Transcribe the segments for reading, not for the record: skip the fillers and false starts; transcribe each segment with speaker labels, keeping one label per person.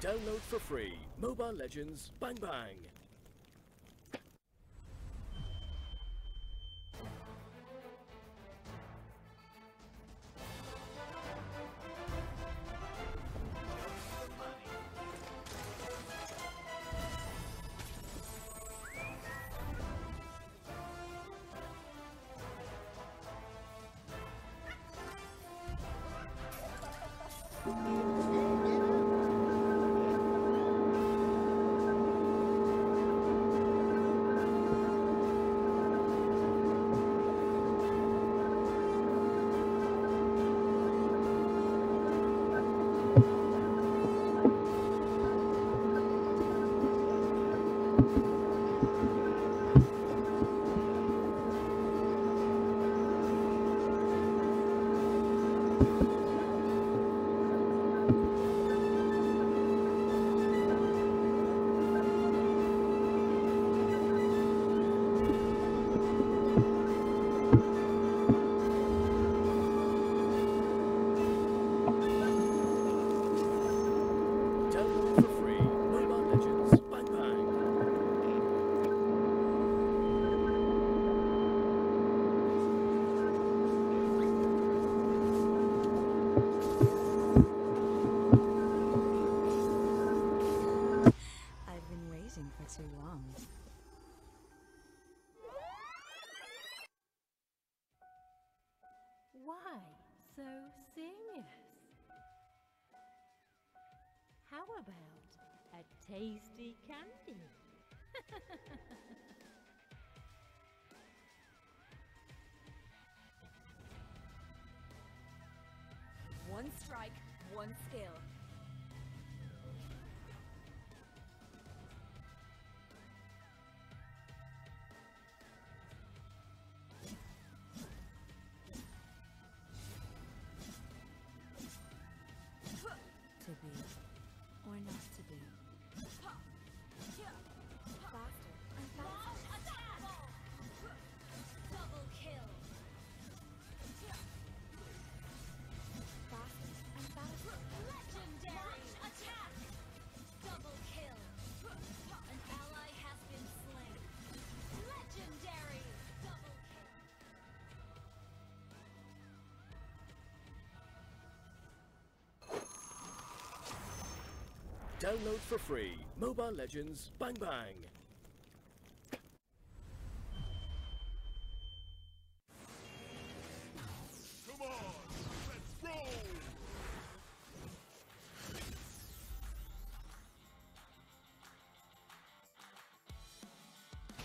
Speaker 1: Download for free. Mobile Legends Bang Bang.
Speaker 2: Too long.
Speaker 3: Why so serious? How about a tasty candy?
Speaker 2: One strike, one skill. To be, or not to be. Faster and faster. Double kill. Faster and faster. Legendary attack. Double kill. An ally has been slain. Legendary double kill.
Speaker 1: Download for free. Mobile Legends Bang Bang.
Speaker 4: Come on, let's roll!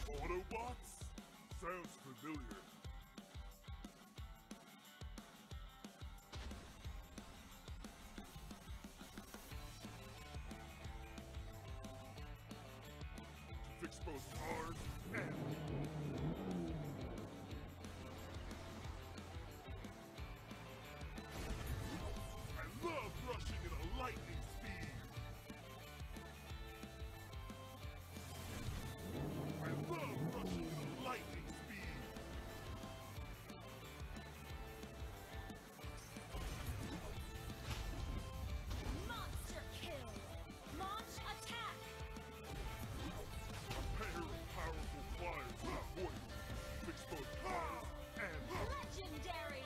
Speaker 4: Autobots? Sounds familiar. Fix both cars and... I love rushing at a lightning speed! I love rushing at a lightning speed!
Speaker 2: Monster kill. Launch attack.
Speaker 4: A pair of powerful flyers not warriors. Fix both cars and...
Speaker 2: Legendary.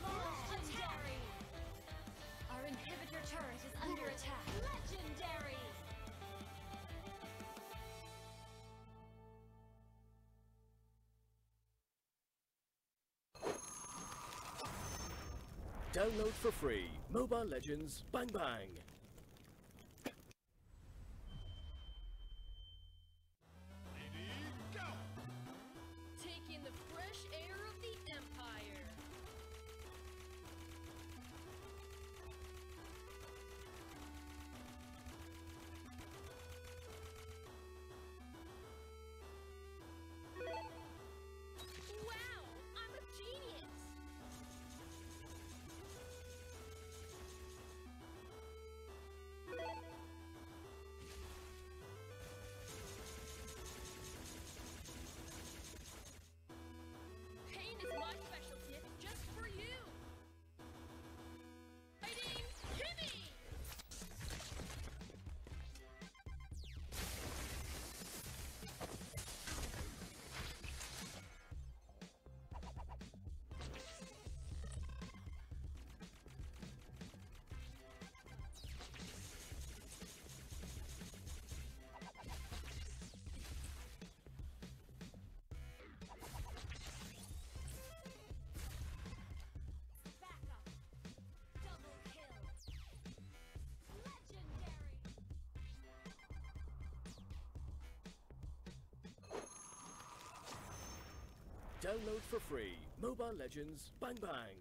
Speaker 2: Legendary. Our inhibitor turret is under attack. Legendary.
Speaker 1: Download for free. Mobile Legends Bang Bang.
Speaker 4: Ready, go!
Speaker 2: Taking the fresh air of the Empire. Wow, I'm a genius.
Speaker 1: Download for free. Mobile Legends Bang Bang.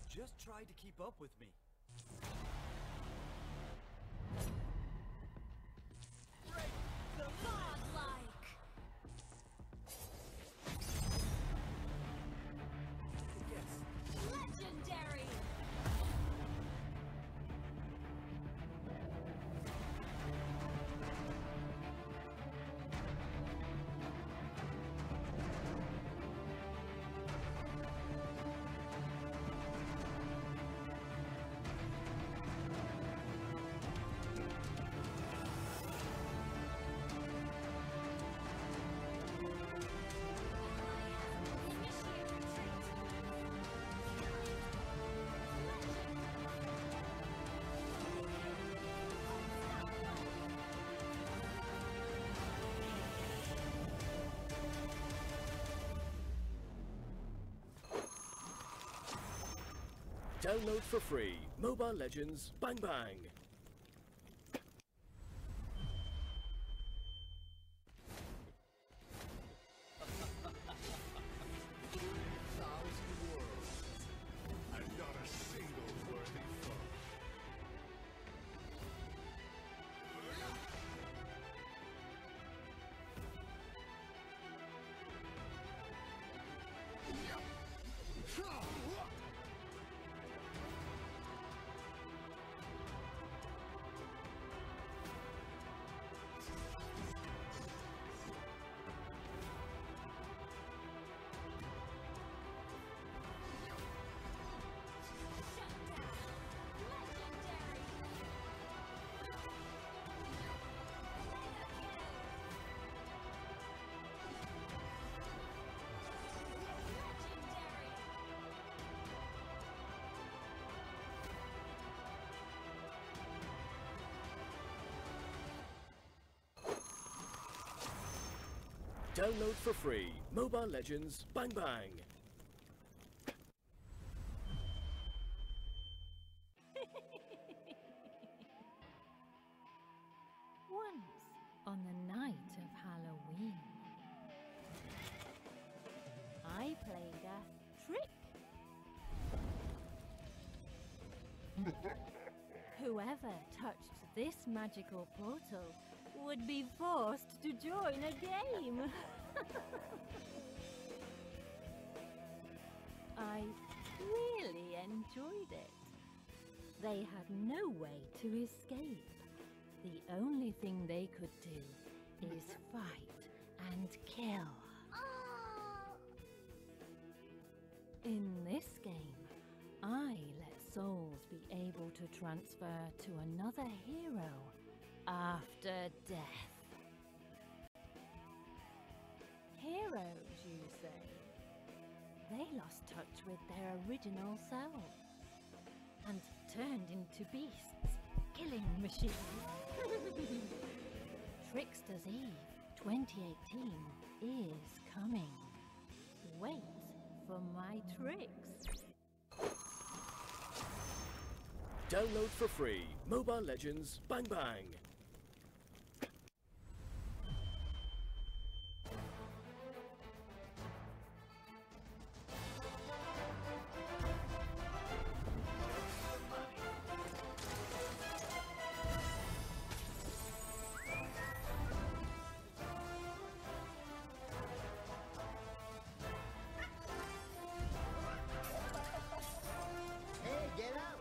Speaker 5: Just try to keep up with me.
Speaker 2: Break the godlike.
Speaker 5: Yes.
Speaker 2: Legendary.
Speaker 1: Download for free. Mobile Legends Bang Bang.
Speaker 4: Thousand worlds, and not a single worthy foe.
Speaker 1: Download for free. Mobile Legends Bang Bang.
Speaker 3: Once on the night of Halloween, I played a trick. Whoever touched this magical portal would be forced to join a game. I really enjoyed it. They had no way to escape. The only thing they could do is fight and kill. In this game, I let souls be able to transfer to another hero after death. Heroes, you say? They lost touch with their original selves and turned into beasts, killing machines. Trickster's Eve 2018 is coming. Wait for my tricks.
Speaker 1: Download for free. Mobile Legends Bang Bang.
Speaker 6: Hey, get out!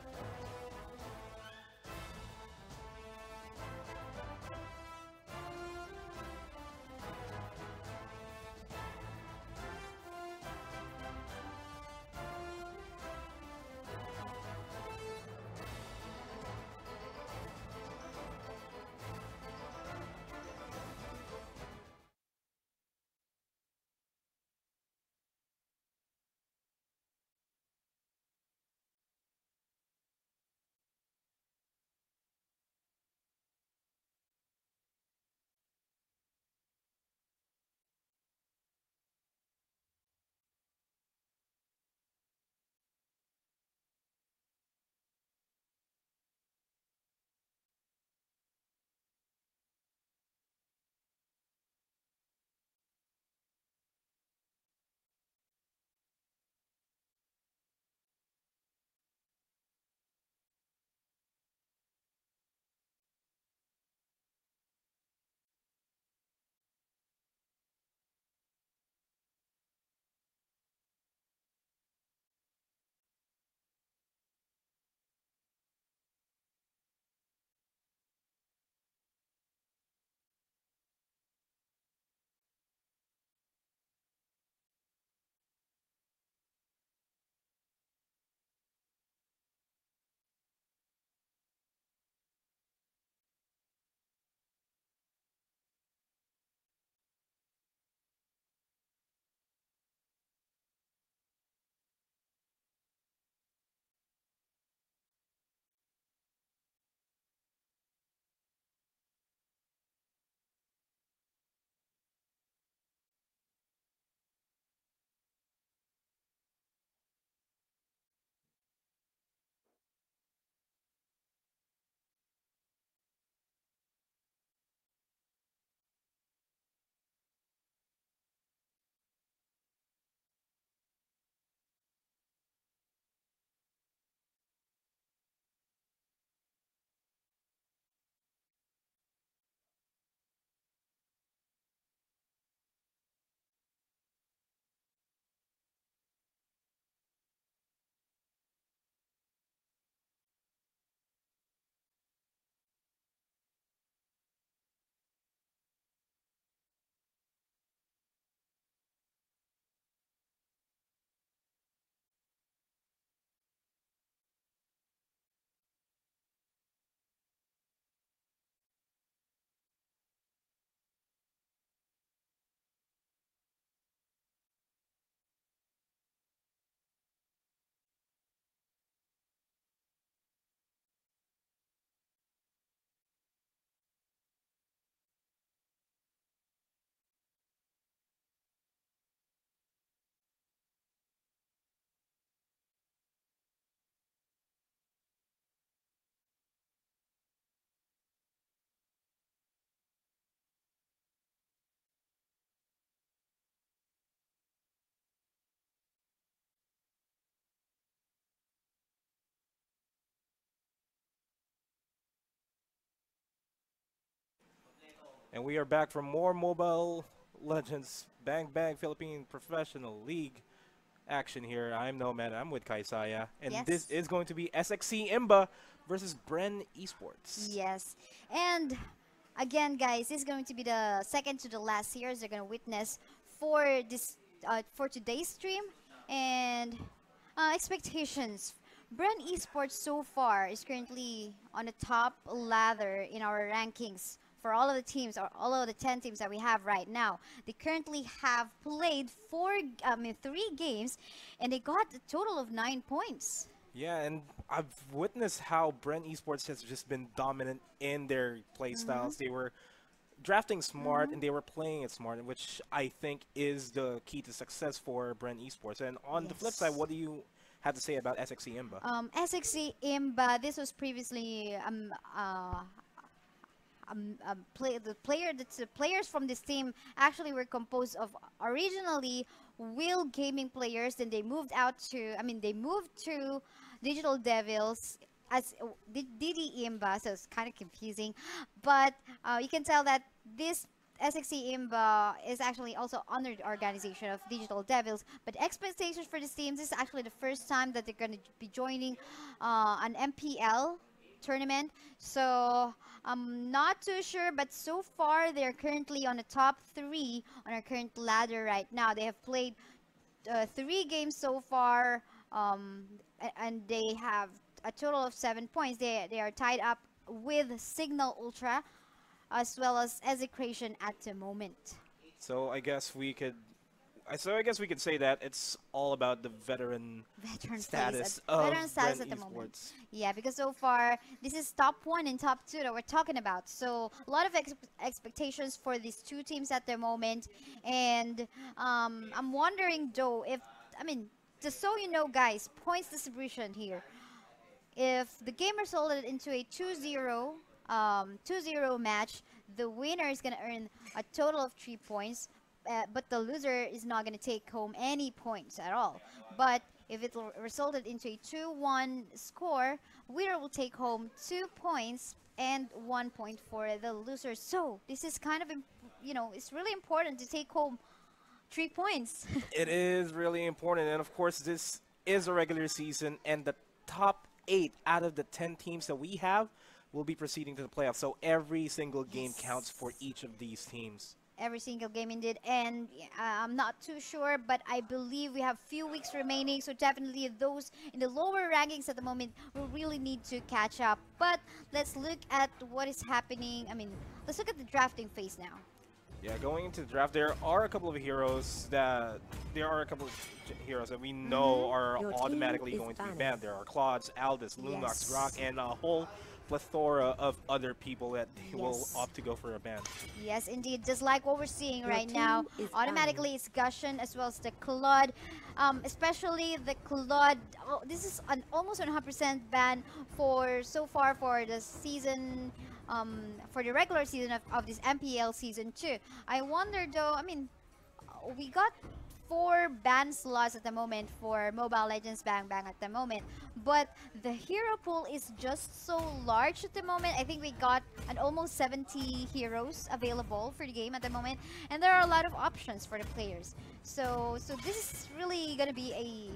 Speaker 6: And we are back for more Mobile Legends Bang Bang Philippine Professional League action here. I'm Nomad, I'm with Kaisaya, and
Speaker 7: Yes.
Speaker 6: this is going to be SXC IMBA versus Bren Esports.
Speaker 7: Yes. And again, guys, this is going to be the second to the last series they're going to witness for this for today's stream. And expectations. Bren Esports so far is currently on the top ladder in our rankings for all of the teams, or all of the 10 teams that we have right now. They currently have played 3 games, and they got a total of 9 points.
Speaker 6: Yeah, and I've witnessed how Bren Esports has just been dominant in their play styles. They were drafting smart and they were playing it smart, which I think is the key to success for Bren Esports. And on the flip side, what do you have to say about SXC IMBA?
Speaker 7: SXC IMBA, this was previously the players from this team actually were composed of originally Will Gaming players. Then they moved they moved to Digital Devils as DD IMBA, so it's kind of confusing. But you can tell that this SXC IMBA is actually also under the organization of Digital Devils. But expectations for this team, this is actually the first time that they're going to be joining an MPL tournament. So I'm not too sure, but so far they're currently on the top 3 on our current ladder right now. They have played 3 games so far, and they have a total of 7 points. They are tied up with Signal Ultra as well as Execration at the moment.
Speaker 6: So I guess we could say that it's all about the veteran status of Bren
Speaker 7: at the moment.
Speaker 6: Esports.
Speaker 7: Yeah, because so far this is top 1 and top 2 that we're talking about. So a lot of expectations for these 2 teams at the moment. And I'm wondering though if, just so you know, guys, points distribution here. If the game resulted into a 2-0 match, the winner is going to earn a total of 3 points. But the loser is not going to take home any points at all. But if it resulted into a 2-1 score, winner will take home 2 points and 1 point for the loser. So this is kind of, it's really important to take home 3 points.
Speaker 6: It is really important, and of course this is a regular season, and the top 8 out of the 10 teams that we have will be proceeding to the playoffs. So every single game counts for each of these teams.
Speaker 7: Every single game indeed, and I'm not too sure, but I believe we have few weeks remaining, so definitely those in the lower rankings at the moment will really need to catch up. But let's look at what is happening. Let's look at the drafting phase now.
Speaker 6: Yeah, going into the draft, there are a couple of heroes that we know are automatically going to be banned. There are Claudes, Aldous, Lunox, Rock, and a whole plethora of other people that will opt to go for a ban.
Speaker 7: Yes, indeed. Just like what we're seeing right now, automatically it's Gushen as well as the Claude. Especially the Claude. Oh, this is an almost 100% ban so far for the season, for the regular season of this MPL season 2. I wonder though, we got 4 ban slots at the moment for Mobile Legends Bang Bang at the moment, but the hero pool is just so large at the moment. I think we got an almost 70 heroes available for the game at the moment, and there are a lot of options for the players. So this is really gonna be a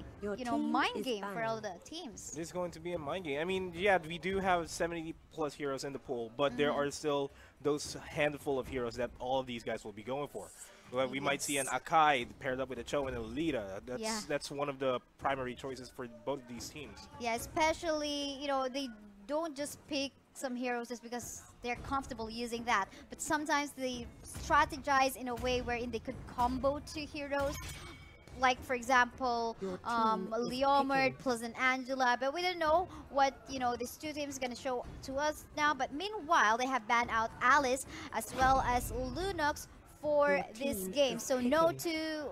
Speaker 7: mind game for all the teams.
Speaker 6: It is going to be a mind game. Yeah, we do have 70 plus heroes in the pool, but there are still those handful of heroes that all of these guys will be going for. Well, we might see an Akai paired up with a Cho and a Lita. That's one of the primary choices for both of these teams.
Speaker 7: Yeah, especially, they don't just pick some heroes just because they're comfortable using that. But sometimes they strategize in a way wherein they could combo 2 heroes. Like, for example, Leomord plus an Angela. But we don't know what, these 2 teams are going to show to us now. But meanwhile, they have banned out Alice as well as Lunox for this game. So no to,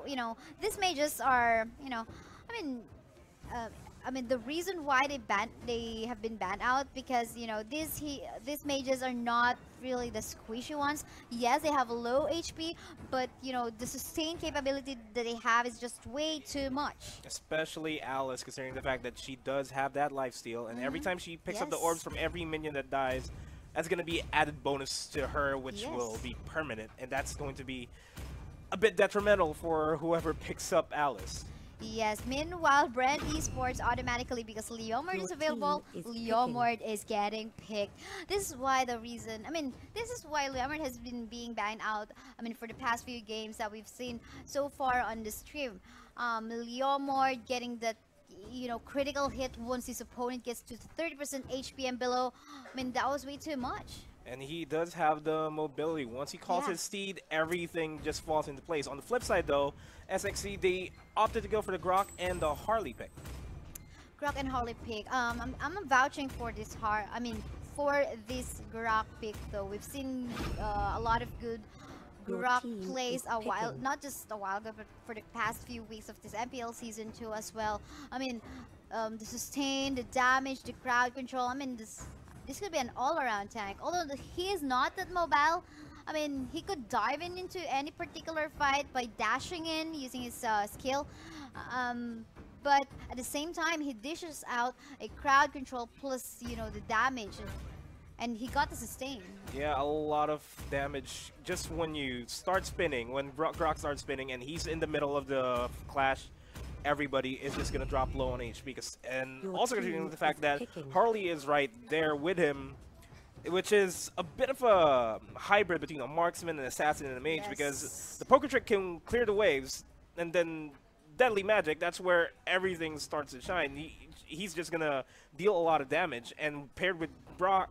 Speaker 7: these mages are, the reason why they have been banned out because, these mages are not really the squishy ones. Yes, they have a low HP, but, the sustain capability that they have is just way too much.
Speaker 6: Especially Alice, considering the fact that she does have that lifesteal, and every time she picks up the orbs from every minion that dies, That's going to be added bonus to her, which will be permanent, and that's going to be a bit detrimental for whoever picks up Alice.
Speaker 7: Yes, meanwhile, Bren Esports automatically, because Leomord is available, Leomord is getting picked. This is why this is why Leomord has been being banned out, for the past few games that we've seen so far on the stream. Leomord getting that, critical hit once his opponent gets to 30% HP and below. That was way too much.
Speaker 6: And he does have the mobility. Once he calls his steed, everything just falls into place. On the flip side, though, SXC, they opted to go for the Grok and the Harley pick.
Speaker 7: Grok and Harley pick. I'm vouching for this for this Grok pick, though. We've seen a lot of good Grok plays a while, not just a while ago, but for the past few weeks of this MPL season 2 as well. The sustain, the damage, the crowd control. This could be an all-around tank. Although he is not that mobile, he could dive into any particular fight by dashing in using his skill. But at the same time, he dishes out a crowd control plus, the damage. And he got the sustain.
Speaker 6: Yeah, a lot of damage just when you start spinning, when Grok starts spinning and he's in the middle of the clash. Everybody is just going to drop low on HP. And also considering the fact that Harley is right there with him, which is a bit of a hybrid between a marksman, an assassin, and a mage, because the poker trick can clear the waves, and then deadly magic, that's where everything starts to shine. He's just going to deal a lot of damage, and paired with Grok,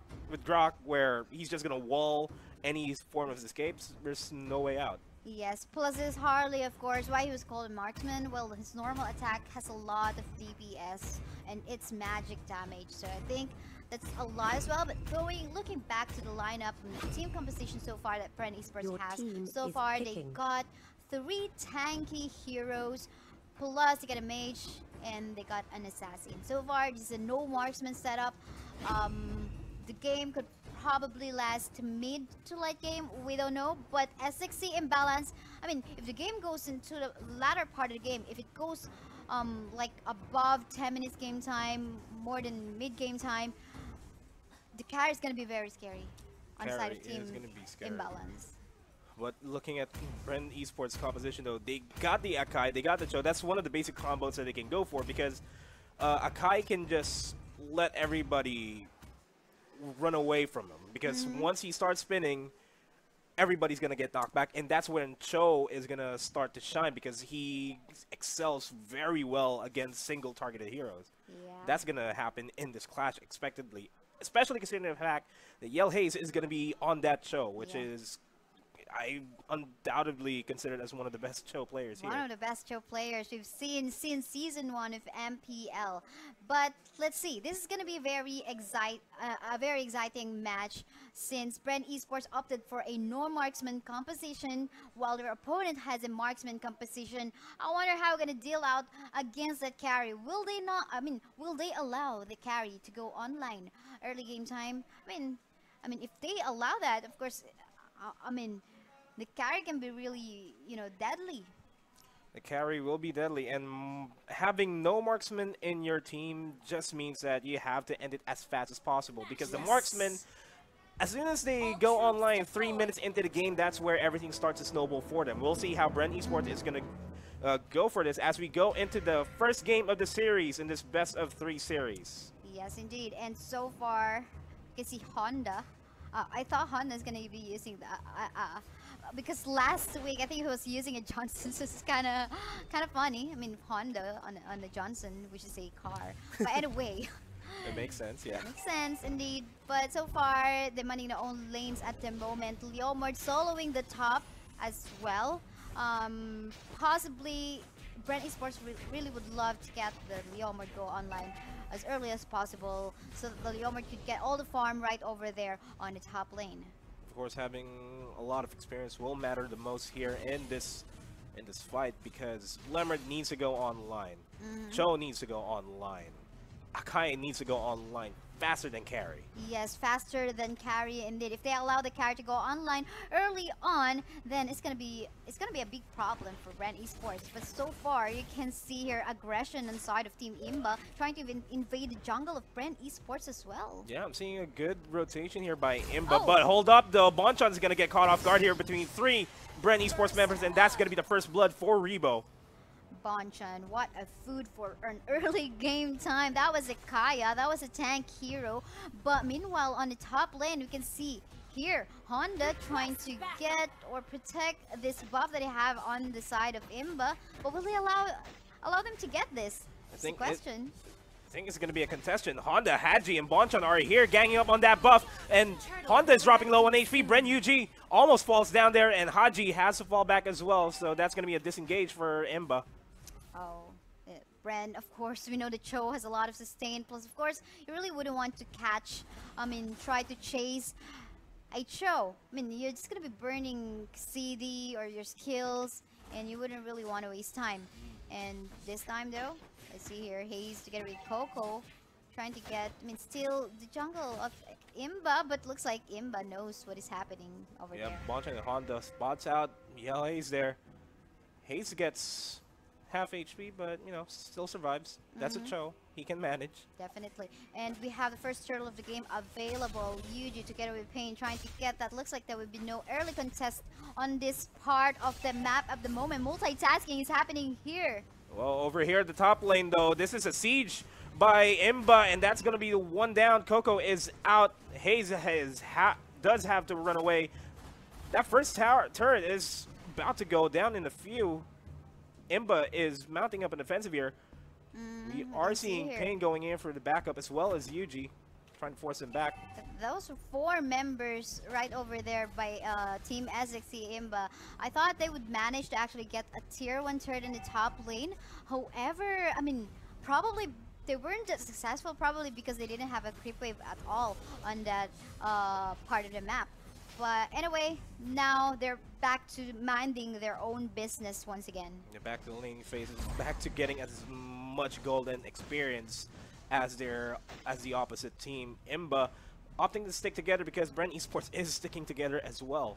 Speaker 6: where he's just going to wall any form of escapes, there's no way out.
Speaker 7: Yes, plus his Harley, of course. Why he was called a marksman? Well, his normal attack has a lot of DPS, and it's magic damage, so I think that's a lot as well. But looking back to the lineup and the team composition so far that Bren Esports has, so far they got 3 tanky heroes, plus they got a mage, and they got an assassin. So far, this is a no marksman setup. The game could probably last mid to late game, we don't know, but SXC imbalance, if the game goes into the latter part of the game, if it goes like above 10 minutes game time, more than mid game time, the carry is going to be very scary on the side of team imbalance.
Speaker 6: But looking at Bren Esports composition, though, they got the Akai, they got the Cho. That's one of the basic combos that they can go for, because Akai can just let everybody run away from him, because once he starts spinning, everybody's gonna get knocked back, and that's when Cho is gonna start to shine, because he excels very well against single targeted heroes. That's gonna happen in this clash expectedly, especially considering the fact that Yell Hayes is gonna be on that Cho, which is I undoubtedly considered as one of the best Cho players here.
Speaker 7: One of the best Cho players we've seen since Season 1 of MPL. But let's see, this is going to be a very exciting match, since Bren Esports opted for a no marksman composition while their opponent has a marksman composition. I wonder how they're going to deal out against that carry. Will they not, will they allow the carry to go online early game time? If they allow that, of course, the carry can be really, deadly.
Speaker 6: The carry will be deadly, and having no marksman in your team just means that you have to end it as fast as possible, because the marksman, as soon as they go online 3 minutes into the game, that's where everything starts to snowball for them. We'll see how Bren Esports is going to go for this as we go into the first game of the series in this best of 3 series.
Speaker 7: Yes, indeed. And so far, you can see Honda. I thought Honda's going to be using the because last week I think he was using a Johnson, so it's kind of funny. Honda on the Johnson, which is a car. But anyway,
Speaker 6: it makes sense, yeah.
Speaker 7: Makes sense indeed. But so far they're manning their own lanes at the moment. Leomord soloing the top as well. Possibly Bren Esports really would love to get the Leomord go online as early as possible, so that the Leomord could get all the farm right over there on the top lane.
Speaker 6: Of course, having a lot of experience will matter the most here in this fight, because Leomord needs to go online, Cho needs to go online, Akai needs to go online faster than carry.
Speaker 7: Yes, faster than carry indeed. If they allow the carry to go online early on, then it's gonna be a big problem for Bren Esports. But so far, you can see here aggression inside of Team IMBA, trying to invade the jungle of Bren Esports as well.
Speaker 6: Yeah, I'm seeing a good rotation here by IMBA, but hold up, though. Bonchan's gonna get caught off guard here between 3 Bren Esports members, and that's gonna be the first blood for Rebo.
Speaker 7: Bonchan, what a food for an early game time. That was a Kaya, that was a tank hero. But meanwhile, on the top lane, we can see here Honda trying to get or protect this buff that they have on the side of IMBA. But will they allow them to get this? That's the question.
Speaker 6: I think it's going to be a contestant. Honda, Hadji, and Bonchan are here ganging up on that buff. And Honda is dropping low on HP. Bren UG almost falls down there, and Hadji has to fall back as well. So that's going to be a disengage for IMBA.
Speaker 7: Oh, Bren, of course, we know the Cho has a lot of sustain. Plus, of course, you really wouldn't want to try to chase a Cho. I mean, you're just going to be burning CD or your skills, and you wouldn't really want to waste time. And this time, though, let's see here, Hayes together with Coco, trying to get, still the jungle of IMBA, but looks like IMBA knows what is happening over there.
Speaker 6: Yeah, Bonchan and Honda spots out. Yeah, Hayes there. Hayes gets half HP, but, still survives. That's a Cho. He can manage.
Speaker 7: Definitely. And we have the first turtle of the game available. Yuji together with Pain trying to get that. Looks like there would be no early contest on this part of the map at the moment. Multitasking is happening here.
Speaker 6: Well, over here at the top lane, though, this is a siege by IMBA, and that's going to be the one down. Coco is out. Hayes does have to run away. That first turret is about to go down in a few. IMBA is mounting up an offensive here. We are seeing Pain going in for the backup as well as Yuji, trying to force him back.
Speaker 7: Those 4 members right over there by Team SXC IMBA. I thought they would manage to actually get a tier 1 turret in the top lane. However, probably they weren't that successful, probably because they didn't have a creep wave at all on that part of the map. But anyway, now they're back to minding their own business once again.
Speaker 6: They're back to the laning phases, back to getting as much golden experience as the opposite team. IMBA opting to stick together because Bren Esports is sticking together as well.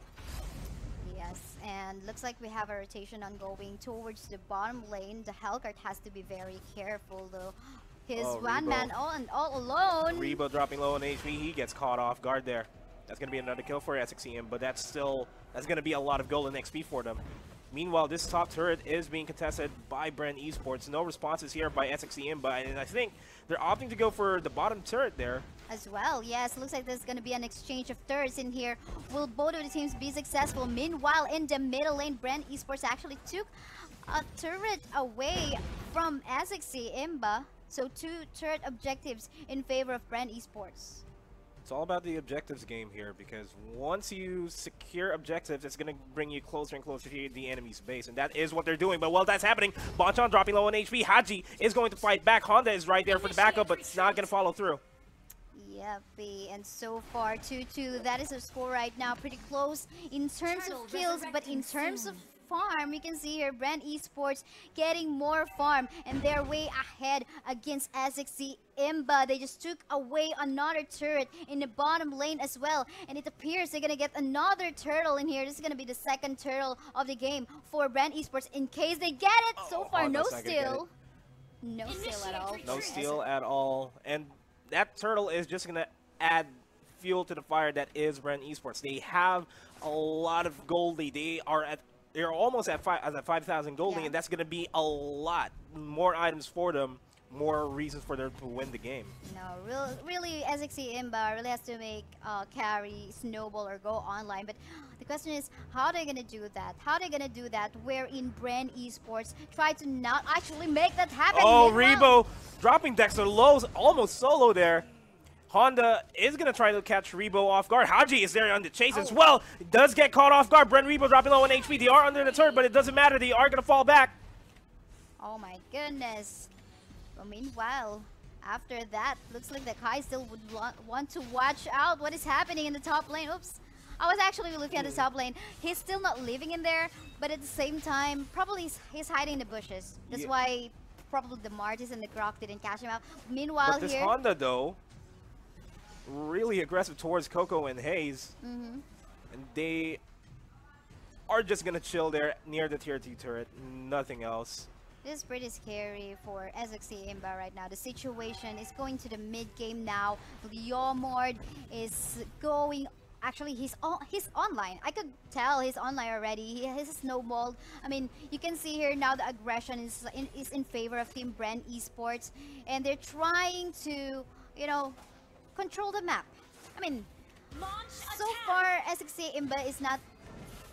Speaker 7: Yes, and looks like we have a rotation ongoing towards the bottom lane. The Hellcart has to be very careful though. His one man all alone.
Speaker 6: Rebo dropping low on HP. He gets caught off guard there. That's going to be another kill for SXEM, but that's going to be a lot of golden XP for them. Meanwhile, this top turret is being contested by Bren Esports. No responses here by SXEM, and I think they're opting to go for the bottom turret there.
Speaker 7: As well, yes. Looks like there's going to be an exchange of turrets in here. Will both of the teams be successful? Meanwhile, in the middle lane, Bren Esports actually took a turret away from SXEM. So 2 turret objectives in favor of Bren Esports.
Speaker 6: It's all about the objectives game here, because once you secure objectives, it's going to bring you closer and closer to the enemy's base, and that is what they're doing. But while that's happening, Bonchan dropping low on HP. Haji is going to fight back. Honda is right there for the backup, but it's not going to follow through.
Speaker 7: Yep, and so far 2-2. That is a score right now. Pretty close in terms of kills, but in terms of farm, we can see here Bren Esports getting more farm, and they're way ahead against SXC IMBA. They just took away another turret in the bottom lane as well, and it appears they're gonna get another turtle in here. This is gonna be the second turtle of the game for Bren Esports in case they get it. So far, no steal. No steal at all.
Speaker 6: No steal at all, and that turtle is just gonna add fuel to the fire that is Bren Esports. They have a lot of goldie. They're almost at 5,000 goldie, and that's going to be a lot more items for them, more reasons for them to win the game.
Speaker 7: No, really, SXC IMBA really has to make carry, snowball, or go online. But the question is, how are they going to do that? How are they going to do that wherein Bren Esports try to not actually make that happen?
Speaker 6: Oh, Rebo dropping Dexter low, almost solo there. Honda is going to try to catch Rebo off guard. Haji is there on the chase as well. Does get caught off guard. Bren Rebo dropping low on HP. They are under the turret, but it doesn't matter. They are going to fall back.
Speaker 7: Oh my goodness. But meanwhile, after that, looks like the Kai still would want to watch out what is happening in the top lane. Oops. I was actually looking at the top lane. He's still not living in there, but at the same time, probably he's hiding in the bushes. That's why probably the Martis and the Grok didn't catch him out. Meanwhile,
Speaker 6: but this Honda, though, really aggressive towards Coco and Hayes.
Speaker 7: Mm-hmm.
Speaker 6: And they are just going to chill there near the tier 2 turret. Nothing else.
Speaker 7: This is pretty scary for SXC IMBA right now. The situation is going to the mid game now. Leomord is going. Actually, he's online. I could tell he's online already. He has snowballed. I mean, you can see here now the aggression is in favor of Team Bren Esports, and they're trying to, you know, control the map. I mean, so far SXC IMBA is not.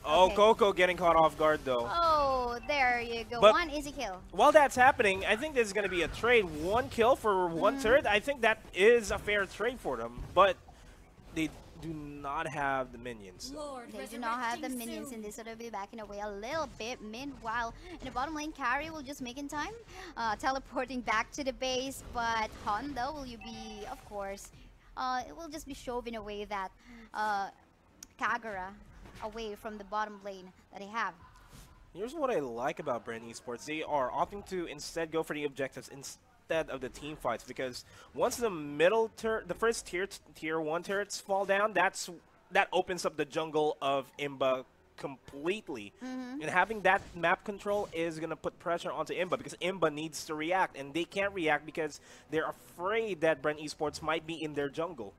Speaker 6: Oh,
Speaker 7: Okay.
Speaker 6: Coco getting caught off guard though.
Speaker 7: Oh, there you go.
Speaker 6: But-
Speaker 7: One easy kill.
Speaker 6: While that's happening, I think this is going to be a trade. 1 kill for 1 turret. I think that is a fair trade for them, but they do not have the minions.
Speaker 2: Lord,
Speaker 7: They do not have the
Speaker 2: resurrecting
Speaker 7: minions
Speaker 2: soon.
Speaker 7: in this, so they'll be backing away a little bit. Meanwhile, in the bottom lane, Carry will just make in time, teleporting back to the base. But Honda will you be, of course, it will just be shoving away that Kagura away from the bottom lane that they have.
Speaker 6: Here's what I like about Bren Esports. They are opting to instead go for the objectives instead of the team fights, because once the the first tier 1 turrets fall down, that opens up the jungle of IMBA completely. And having that map control is going to put pressure onto IMBA, because IMBA needs to react, and they can't react because they're afraid that Bren Esports might be in their jungle.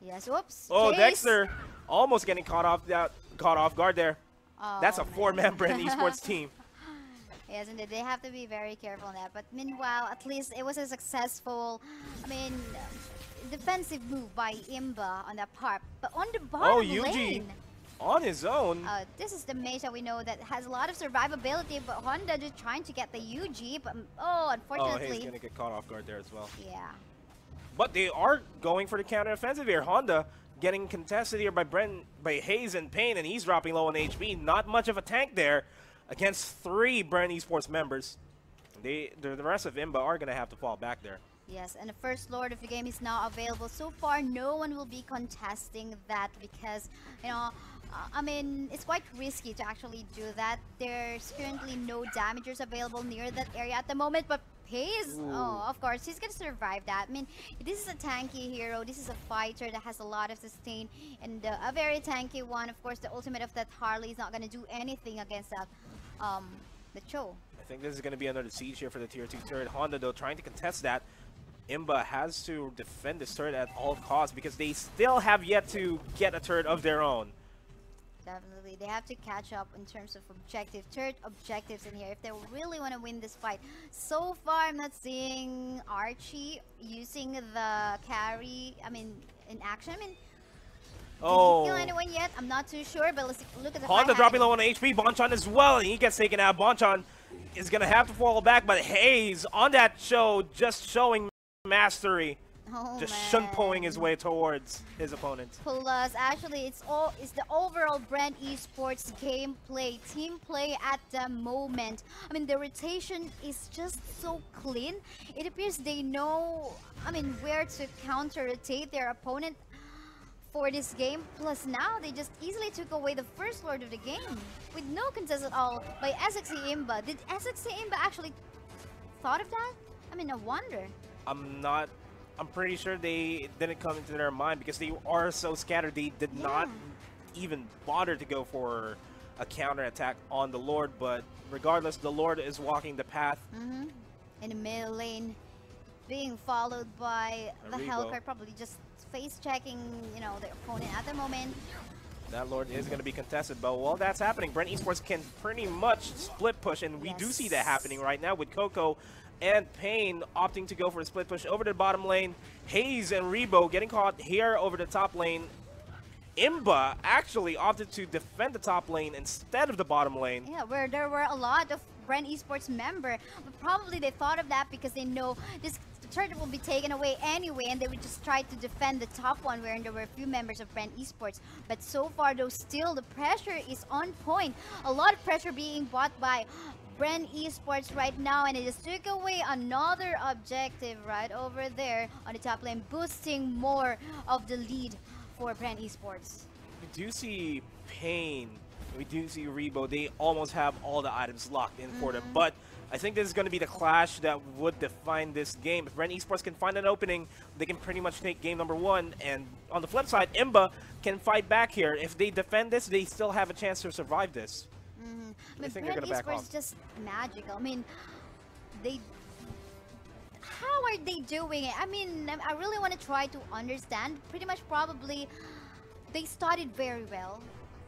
Speaker 7: Yes, whoops.
Speaker 6: Oh,
Speaker 7: Chase.
Speaker 6: Dexter almost getting caught off guard there.
Speaker 7: Oh,
Speaker 6: That's a
Speaker 7: man.
Speaker 6: 4-man Bren Esports team.
Speaker 7: Yes, and they have to be very careful on that. But meanwhile, at least it was a successful, I mean, defensive move by IMBA on that part. But on the bottom
Speaker 6: Oh, Yuji
Speaker 7: lane,
Speaker 6: on his own.
Speaker 7: this is the meta we know that has a lot of survivability. But Honda just trying to get the UG. But oh,
Speaker 6: Oh,
Speaker 7: unfortunately,
Speaker 6: he's gonna get caught off guard there as well.
Speaker 7: yeah.
Speaker 6: But they are going for the counter offensive here. Honda getting contested here by Hayes and Payne, and he's dropping low on HP. Not much of a tank there against 3 Bren Esports members. The rest of IMBA are gonna have to fall back there.
Speaker 7: Yes, and the first Lord of the game is now available. So far, no one will be contesting that because, you know, I mean, it's quite risky to actually do that. There's currently no damagers available near that area at the moment, but Hayes, oh, of course, he's gonna survive that. I mean, this is a tanky hero. This is a fighter that has a lot of sustain, and a very tanky one. Of course, the ultimate of that Harley is not gonna do anything against that, the Cho.
Speaker 6: I think this is gonna be another siege here for the tier 2 turret. Honda, though, trying to contest that. IMBA has to defend this turret at all costs because they still have yet to get a turret of their own.
Speaker 7: Definitely, they have to catch up in terms of turret objectives in here if they really want to win this fight. So far, I'm not seeing Archie using the carry, I mean, in action. I mean, did he kill anyone yet? I'm not too sure, but let's look at the
Speaker 6: Honda
Speaker 7: fight
Speaker 6: dropping low
Speaker 7: happening.
Speaker 6: on HP, Bonchan as well, and he gets taken out. Bonchan is going to have to fall back, but Hayes on that show just showing mastery.
Speaker 7: Oh,
Speaker 6: Just
Speaker 7: man.
Speaker 6: shunpoing his way towards his opponent.
Speaker 7: Plus, actually, it's the overall Bren Esports gameplay, team play at the moment. I mean, the rotation is just so clean. It appears they know, I mean, where to counter-rotate their opponent for this game. Plus, now they just easily took away the first Lord of the game with no contest at all by SXC IMBA. Did SXC IMBA actually thought of that? I mean, I wonder.
Speaker 6: I'm pretty sure they didn't come into their mind because they are so scattered. They did not even bother to go for a counter attack on the Lord. But regardless, the Lord is walking the path.
Speaker 7: In the middle lane, being followed by the
Speaker 6: Aribo.
Speaker 7: Hellcard, probably just face checking, you know, the opponent at the moment.
Speaker 6: That Lord is going to be contested, but while that's happening, Bren Esports can pretty much split push, and we do see that happening right now with Coco and Payne opting to go for a split push over the bottom lane. Hayes and Rebo getting caught here over the top lane. IMBA actually opted to defend the top lane instead of the bottom lane.
Speaker 7: Yeah, where there were a lot of Bren Esports member, but probably they thought of that because they know this turret will be taken away anyway, and they would just try to defend the top one where there were a few members of Bren Esports. But so far, though, still the pressure is on point. A lot of pressure being bought by Bren Esports right now, and it just took away another objective right over there on the top lane, boosting more of the lead for Bren Esports.
Speaker 6: We do see Payne, we do see Rebo. They almost have all the items locked in for them, but I think this is going to be the clash that would define this game. If Bren Esports can find an opening, they can pretty much take game number 1. And on the flip side, IMBA can fight back here. If they defend this, they still have a chance to survive this.
Speaker 7: I mean,
Speaker 6: think they're
Speaker 7: Bren
Speaker 6: gonna back
Speaker 7: Esports
Speaker 6: off.
Speaker 7: is just magical. I mean, how are they doing it? I mean, I really want to try to understand. Pretty much probably they studied very well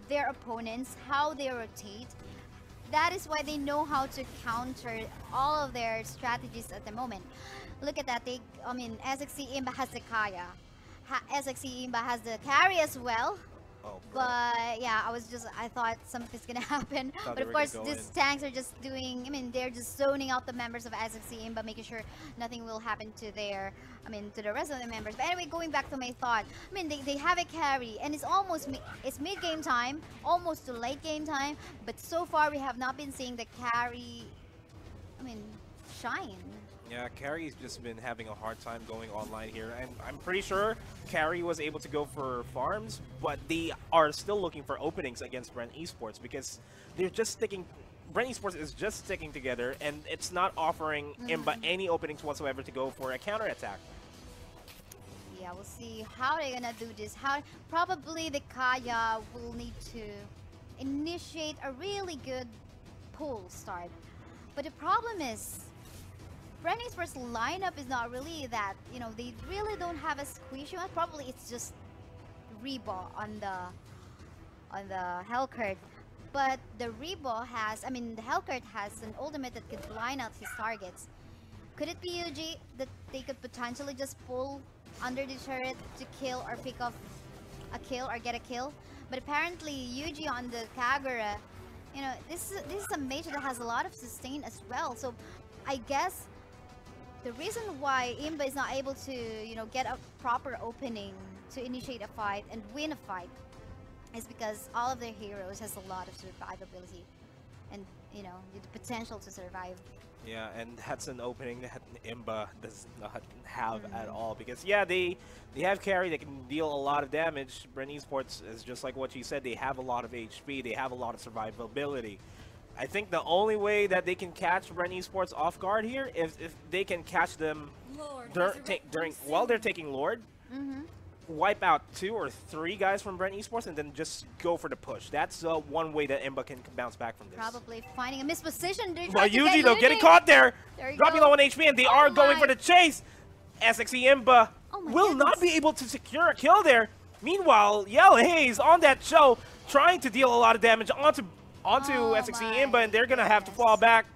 Speaker 7: their opponents, how they rotate. That is why they know how to counter all of their strategies at the moment. Look at that. I mean, SXC IMBA has the Kaya. SXC IMBA has the carry as well.
Speaker 6: Oh,
Speaker 7: But yeah, I thought something's gonna happen.
Speaker 6: Thought
Speaker 7: But
Speaker 6: they
Speaker 7: of
Speaker 6: were
Speaker 7: course,
Speaker 6: gonna go
Speaker 7: these
Speaker 6: in.
Speaker 7: tanks are just doing, I mean, they're just zoning out the members of SXC IMBA, making sure nothing will happen to to the rest of the members. But anyway, going back to my thought, I mean, they have a carry, and it's almost, it's mid-game time, almost to late game time, but so far we have not been seeing the carry, I mean, shine.
Speaker 6: Yeah, Carrie's just been having a hard time going online here, and I'm pretty sure Carrie was able to go for farms, but they are still looking for openings against Bren Esports because they're just sticking. Bren Esports is just sticking together, and it's not offering IMBA any openings whatsoever to go for a counterattack.
Speaker 7: Yeah, we'll see how they're gonna do this. How probably the Kaya will need to initiate a really good pull start, but the problem is Bren Esports' lineup is not really that, you know, they really don't have a squishy one. Probably it's just Rebo on the Hellcurt. But the Rebo has, I mean, the Hellcurt has an ultimate that could blind out his targets. Could it be UG that they could potentially just pull under the turret to kill or pick off a kill or get a kill? But apparently UG on the Kagura, you know, this is a major that has a lot of sustain as well. So I guess the reason why IMBA is not able to, you know, get a proper opening to initiate a fight and win a fight is because all of their heroes has a lot of survivability and, you know, the potential to survive.
Speaker 6: Yeah, and that's an opening that IMBA does not have at all because, yeah, they have carry that can deal a lot of damage. Bren Esports is just like what you said. They have a lot of HP. They have a lot of survivability. I think the only way that they can catch Bren Esports off guard here is if they can catch them while they're taking Lord, wipe out 2 or 3 guys from Bren Esports, and then just go for the push. That's one way that IMBA can bounce back from this.
Speaker 7: Probably finding a misposition.
Speaker 6: But Yuji though, getting caught there,
Speaker 7: There you
Speaker 6: dropping
Speaker 7: go.
Speaker 6: low on HP, and they are going for the chase. SXE IMBA
Speaker 7: Oh my
Speaker 6: will not
Speaker 7: goodness.
Speaker 6: be able to secure a kill there. Meanwhile, Yell Hayes on that show, trying to deal a lot of damage onto
Speaker 7: Oh
Speaker 6: SXE
Speaker 7: my
Speaker 6: IMBA, and they're gonna have to
Speaker 7: goodness.
Speaker 6: fall back.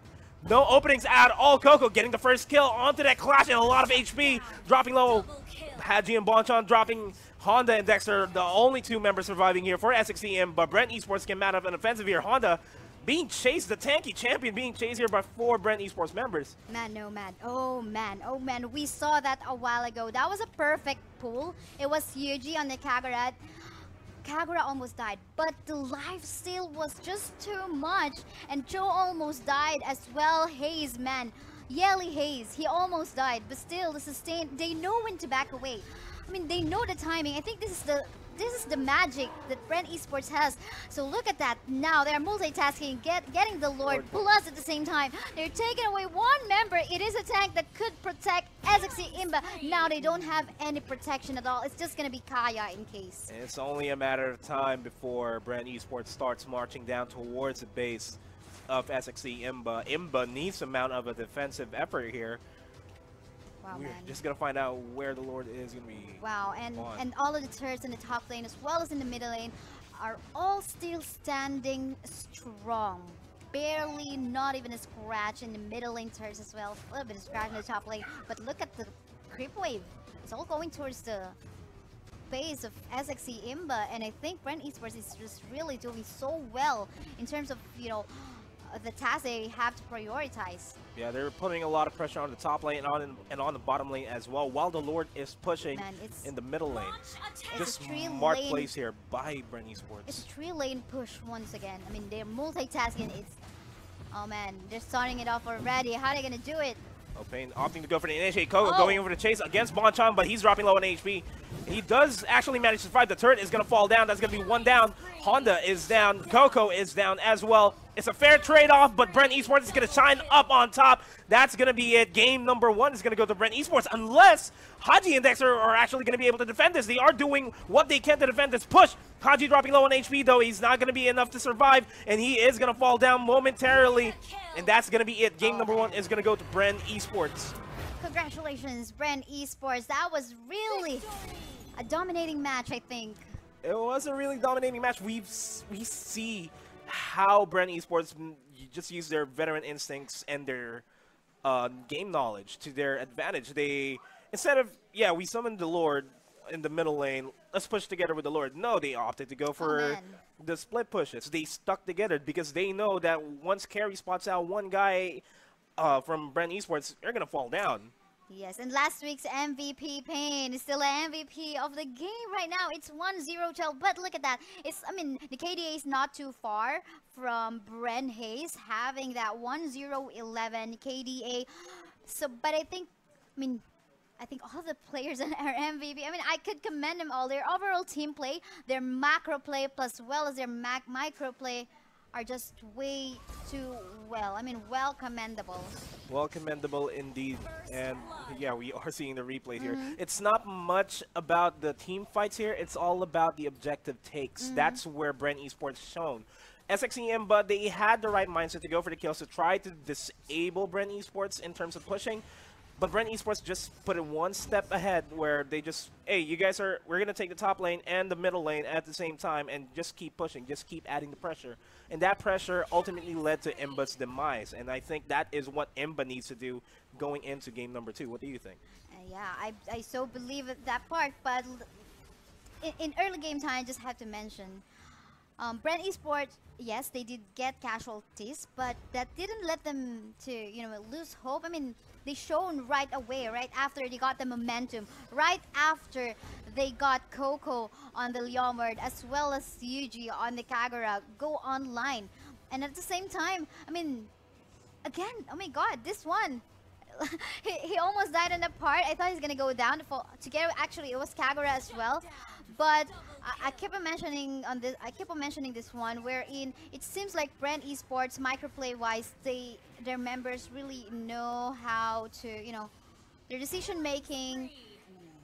Speaker 6: No openings at all. Coco getting the first kill onto that clash and a lot of HP, dropping low. Haji and Bonchan dropping. Honda and Dexter, the only 2 members surviving here for SXE, but Brent Esports can mount up an offensive here. Honda being chased, the tanky champion being chased here by 4 Brent Esports members.
Speaker 7: Man, no man. Oh man. We saw that a while ago. That was a perfect pull. It was Yuji on the Kagura. Kagura almost died, but the lifesteal was just too much. And Joe almost died as well. Hayes, man. Yelly Hayes, he almost died, but still the sustain, they know when to back away. I mean, they know the timing. I think this is the magic that Brent Esports has. So look at that. Now they're multitasking, getting the Lord, plus at the same time, they're taking away 1 member. It is a tank that could protect SXE IMBA. Now they don't have any protection at all. It's just going to be Kaya in case.
Speaker 6: And it's only a matter of time before Brent Esports starts marching down towards the base of SXE IMBA. IMBA needs to mount up a defensive effort here.
Speaker 7: Wow,
Speaker 6: We're
Speaker 7: man.
Speaker 6: just gonna find out where the Lord is gonna be.
Speaker 7: Wow, and all of the turrets in the top lane as well as in the middle lane are all still standing strong. Barely, not even a scratch in the middle lane turrets as well. A little bit of scratch in the top lane, but look at the creep wave. It's all going towards the base of SXE IMBA, and I think Brent Esports is just really doing so well in terms of, you know, the tasks they have to prioritize.
Speaker 6: Yeah, they're putting a lot of pressure on the top lane and on the bottom lane as well, while the Lord is pushing
Speaker 7: Man, it's
Speaker 6: in the middle lane. Just
Speaker 7: a three
Speaker 6: smart
Speaker 7: lane-
Speaker 6: plays here by Brent Esports.
Speaker 7: It's a 3-lane push once again. I mean, they're multitasking. Oh man, they're starting it off already. How are they gonna do it?
Speaker 6: Pain opting to go for the initiate. Coco
Speaker 7: Oh.
Speaker 6: going over the chase against Bonchan, but he's dropping low on HP. He does actually manage to survive. The turret is going to fall down. That's going to be 1 down. Honda is down. Coco is down as well. It's a fair trade-off, but Bren Esports is going to shine up on top. That's going to be it. Game number 1 is going to go to Bren Esports, unless Haji and Dexter are actually going to be able to defend this. They are doing what they can to defend this push. Haji dropping low on HP, though. He's not going to be enough to survive, and he is going to fall down momentarily. And that's going to be it. Game number 1 is going to go to Bren Esports.
Speaker 7: Congratulations, Bren Esports. That was really a dominating match, I think.
Speaker 6: It was a really dominating match. We see how Bren Esports just use their veteran instincts and their game knowledge to their advantage. They, instead of, yeah, we summoned the Lord in the middle lane, let's push together with the Lord. No, they opted to go for the split pushes. They stuck together because they know that once carry spots out one guy from Bren Esports, they're going to fall down.
Speaker 7: Yes, and last week's MVP, Pain, is still an MVP of the game right now. It's 1-0 12, but look at that. I mean, the KDA is not too far from Bren Hayes having that 1-0-11 KDA. So, but I think all the players are MVP. I mean, I could commend them all. Their overall team play, their macro play, plus well as their micro play are just way too well commendable.
Speaker 6: Well commendable indeed. And yeah, we are seeing the replay here. It's not much about the team fights here. It's all about the objective takes. That's where Bren Esports shown. SXE IMBA, they had the right mindset to go for the kills, to try to disable Bren Esports in terms of pushing. But Bren Esports just put it one step ahead, where they just, hey, you guys we're going to take the top lane and the middle lane at the same time and just keep pushing, just keep adding the pressure. And that pressure ultimately led to IMBA's demise. And I think that is what IMBA needs to do going into game number 2. What do you think?
Speaker 7: Yeah, I so believe that part. But in early game time, I just have to mention, Bren Esports, yes, they did get casualties, but that didn't let them to, lose hope. I mean, they shown right away, right after they got the momentum, right after they got Coco on the Leomord, as well as Yuji on the Kagura, go online. And at the same time, I mean, again, oh my god, this one, he almost died in the part. I thought he's gonna go down together. Actually, it was Kagura as well. But I keep on mentioning this one, wherein it seems like Bren Esports, microplay wise, their members really know how to, their decision making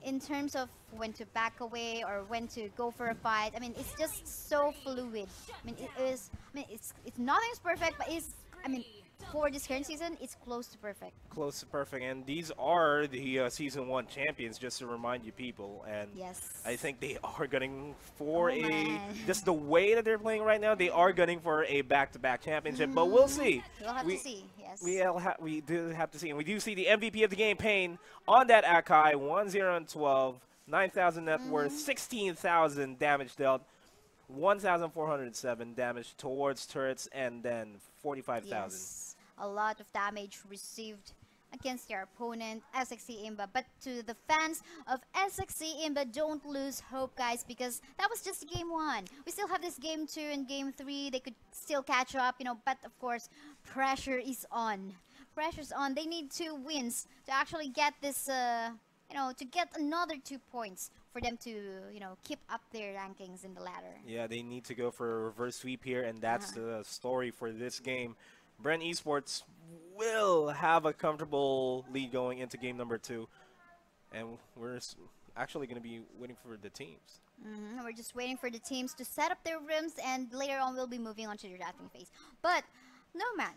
Speaker 7: in terms of when to back away or when to go for a fight. I mean, it's just so fluid. I mean, it's nothing's perfect, but for this current season, it's close to perfect.
Speaker 6: Close to perfect, and these are the Season 1 champions, just to remind you people. And
Speaker 7: yes,
Speaker 6: I think they are gunning for just the way that they're playing right now, they are gunning for a back-to-back championship, but we'll see.
Speaker 7: We'll have to see, yes.
Speaker 6: We do have to see, and we do see the MVP of the game, Pain, on that Akai, 1-0-12, 9,000 net worth, 16,000 damage dealt, 1,407 damage towards turrets, and then 45,000.
Speaker 7: Yes. A lot of damage received against your opponent, SXE IMBA. But to the fans of SXE IMBA, don't lose hope, guys, because that was just game 1. We still have this game 2 and game 3. They could still catch up, but of course, pressure is on. Pressure's on. They need 2 wins to actually get this, to get another 2 points for them to, keep up their rankings in the ladder. Yeah,
Speaker 6: they need to go for a reverse sweep here, and that's the story for this game. Bren Esports will have a comfortable lead going into game number 2. And we're actually going to be waiting for the teams.
Speaker 7: We're just waiting for the teams to set up their rooms, and later on we'll be moving on to the drafting phase. But, Nomad,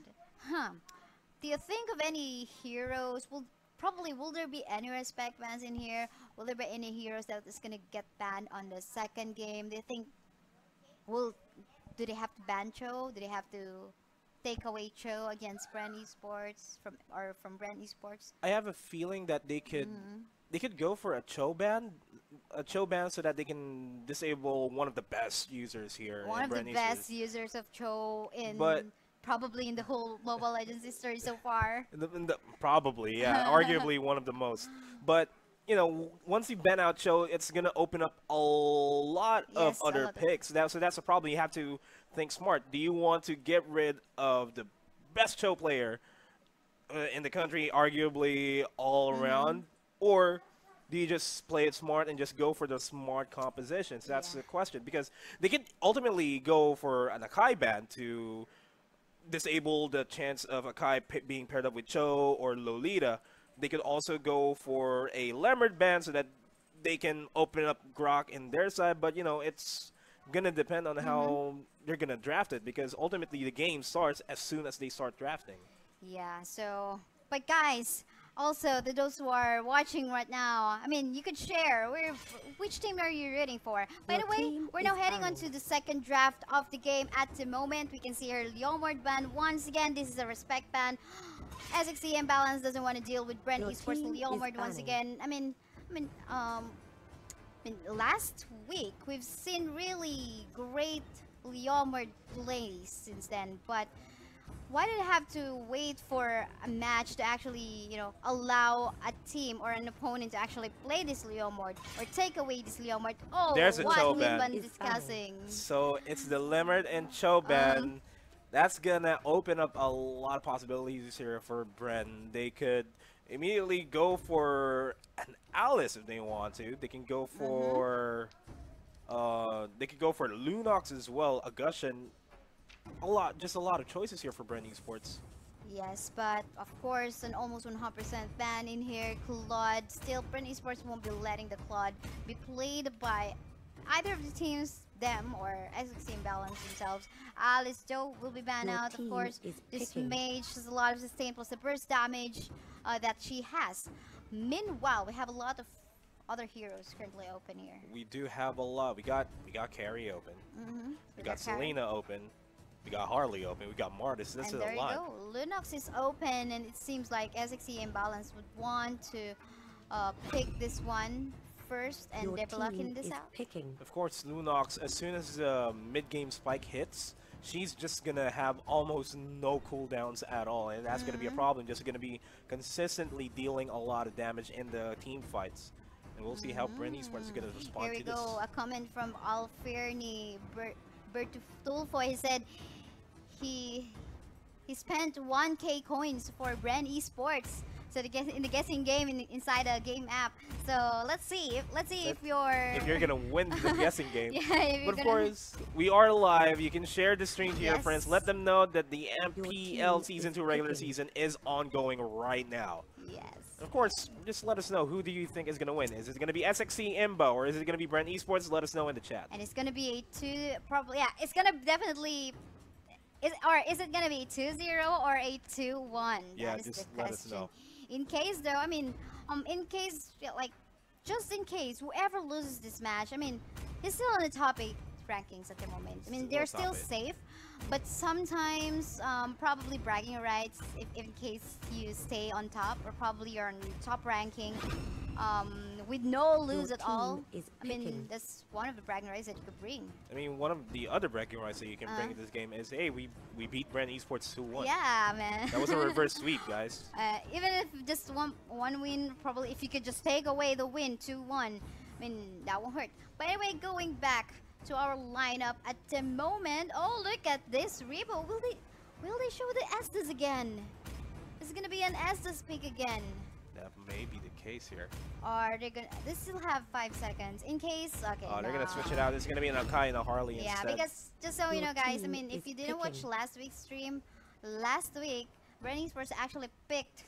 Speaker 7: do you think of any heroes? Will there be any respect bans in here? Will there be any heroes that is going to get banned on the second game? Do you think, do they have to ban Cho? Do they have to take away Cho against Bren Esports from Bren Esports?
Speaker 6: I have a feeling that they could go for a Cho ban so that they can disable one of the best users here.
Speaker 7: One of the best users of Cho probably in the whole Mobile Legends history so far.
Speaker 6: Probably, yeah, arguably one of the most. But once you ban out Cho, it's gonna open up a lot of other picks. So that's a problem. You have to think smart. Do you want to get rid of the best Cho player in the country, arguably all around, or do you just play it smart and just go for the smart compositions? That's the question, because they could ultimately go for an Akai ban to disable the chance of Akai being paired up with Cho or Lolita, they could also go for a Leonard ban so that they can open up Grok in their side. But, you know, it's going to depend on how they're going to draft it, because ultimately the game starts as soon as they start drafting.
Speaker 7: Yeah, so, but guys, also those who are watching right now, I mean, you could share which team are you rooting for. By the way, we're now heading on to the second draft of the game at the moment. We can see here Leomord ban once again. This is a respect ban. SXC Imbalance doesn't want to deal with Bren Esports Leomord once again. I mean, last week we've seen really great Leomord plays since then, but why did I have to wait for a match to actually, you know, allow a team or an opponent to actually play this Leomord or take away this Leomord? Oh,
Speaker 6: There's a
Speaker 7: what
Speaker 6: Cho
Speaker 7: we've
Speaker 6: ban.
Speaker 7: been discussing.
Speaker 6: So it's the Leonard and Cho ban. That's gonna open up a lot of possibilities here for Bren. They could immediately go for an Alice if they want to. They can go for Lunox as well, a Gushin. Just a lot of choices here for Bren Esports.
Speaker 7: Yes, but of course, an almost 100% ban in here. Claude, still, Bren Esports won't be letting the Claude be played by either of the teams, them or SXC Imbalance themselves. Alice Joe will be banned out, of course. This mage has a lot of sustain plus the burst damage that she has. Meanwhile, we have a lot of other heroes currently open here.
Speaker 6: We do have a lot. We got Carrie open. We got Selena open. We got Harley open. We got Martis. This is a lot.
Speaker 7: And there you go. Lunox is open, and it seems like SXC Imbalance would want to pick this one first and developing this out.
Speaker 6: Of course, Lunox, as soon as the mid-game spike hits, she's just going to have almost no cooldowns at all, and that's going to be a problem. Just going to be consistently dealing a lot of damage in the team fights. And we'll see how Bren Esports is going to respond to this.
Speaker 7: Here we go. A comment from Alferni Bertulfo. He said he spent 1k coins for Bren Esports. So in the guessing game inside a game app. So let's see if you're
Speaker 6: gonna win the guessing game.
Speaker 7: Yeah,
Speaker 6: but of course, we are live. You can share the stream to your friends. Let them know that the MPL Season 2 regular season is ongoing right now.
Speaker 7: Yes.
Speaker 6: Of course, just let us know, who do you think is gonna win? Is it gonna be SXC IMBA or is it gonna be Bren Esports? Let us know in the chat.
Speaker 7: And it's gonna be it's gonna definitely. Is it gonna be 2-0 or a 2-1?
Speaker 6: Yeah,
Speaker 7: that is
Speaker 6: just
Speaker 7: the
Speaker 6: let us
Speaker 7: question.
Speaker 6: know.
Speaker 7: In case though, I mean, just in case whoever loses this match, I mean, he's still on the top 8 rankings at the moment. I mean, they're still safe, but sometimes probably bragging rights if in case you stay on top, or probably you're on top ranking with no lose at all. I mean, that's one of the bragging rights that you could bring.
Speaker 6: I mean, one of the other bragging rights that you can bring in this game is, hey, we beat Bren Esports 2-1.
Speaker 7: Yeah, man.
Speaker 6: That was a reverse sweep, guys.
Speaker 7: Even if just one win, probably if you could just take away the win, 2-1, I mean, that won't hurt. But anyway, going back to our lineup at the moment. Oh, look at this Rebo. Will they show the Estes again? Is it gonna be an Estes pick again?
Speaker 6: That may be the case here.
Speaker 7: Or they're gonna? They still have 5 seconds in case. Okay.
Speaker 6: Oh, they're gonna switch it out. It's gonna be an Akai and a Harley instead.
Speaker 7: Yeah, because just so you know, guys. I mean, if you didn't watch last week's stream, last week Bren Esports actually picked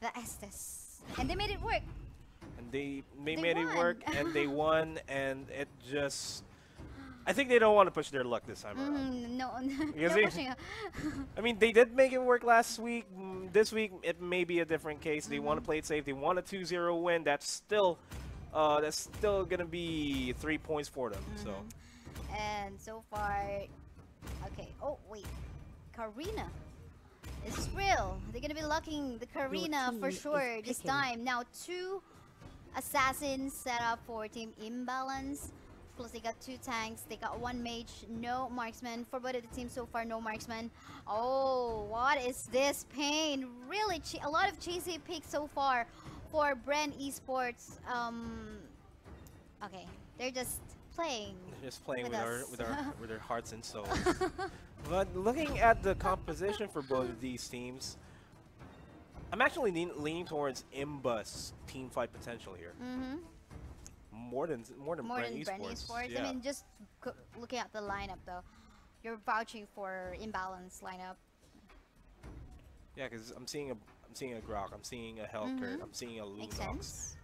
Speaker 7: the Estes, and they made it work.
Speaker 6: And they made it work, and they won, and it just. I think they don't want to push their luck this time around.
Speaker 7: No,
Speaker 6: I mean, they did make it work last week. This week, it may be a different case. They want to play it safe. They want a 2-0 win. That's still gonna be 3 points for them. So.
Speaker 7: And so far, okay. Oh wait, Karina. This is real. They're gonna be locking the Karina for sure this time. Now 2 assassins set up for Team Imbalance. Plus they got 2 tanks, they got 1 mage, no marksman. For both of the teams so far, no marksman. Oh, what is this pain? Really, a lot of cheesy picks so far for Bren Esports. Okay, they're just playing.
Speaker 6: They're just playing with their hearts and souls. But looking at the composition for both of these teams, I'm actually leaning towards IMBA's team fight potential here. More than Bren Esports. Yeah.
Speaker 7: I mean, just looking at the lineup though, you're vouching for Imbalance lineup.
Speaker 6: Yeah, because I'm seeing a Grok, I'm seeing a Hellcurt, I'm seeing a
Speaker 7: Makes
Speaker 6: Lunox.
Speaker 7: sense.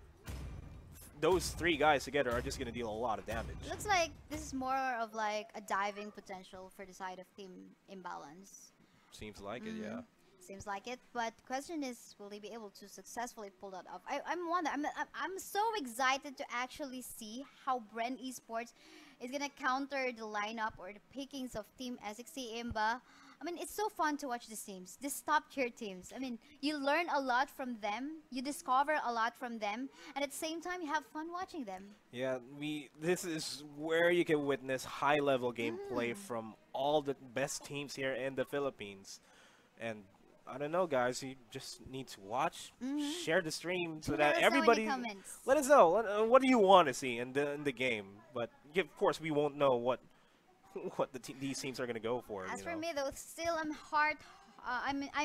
Speaker 6: Those three guys together are just gonna deal a lot of damage.
Speaker 7: Looks like this is more of like a diving potential for the side of Team Imbalance.
Speaker 6: Seems like it, yeah.
Speaker 7: Seems like it, but question is, will they be able to successfully pull that off? I'm so excited to actually see how Bren Esports is gonna counter the lineup or the pickings of Team SXC IMBA. I mean, it's so fun to watch these teams, these top tier teams. I mean, you learn a lot from them, you discover a lot from them, and at the same time, you have fun watching them.
Speaker 6: Yeah, this is where you can witness high level gameplay from all the best teams here in the Philippines. And I don't know, guys, you just need to watch, share the stream so that
Speaker 7: Let us know in the
Speaker 6: everybody
Speaker 7: comments.
Speaker 6: let us know what do you want to see in the game. But of course, we won't know what these teams are gonna go for.
Speaker 7: As
Speaker 6: you
Speaker 7: for
Speaker 6: know.
Speaker 7: me though, still I'm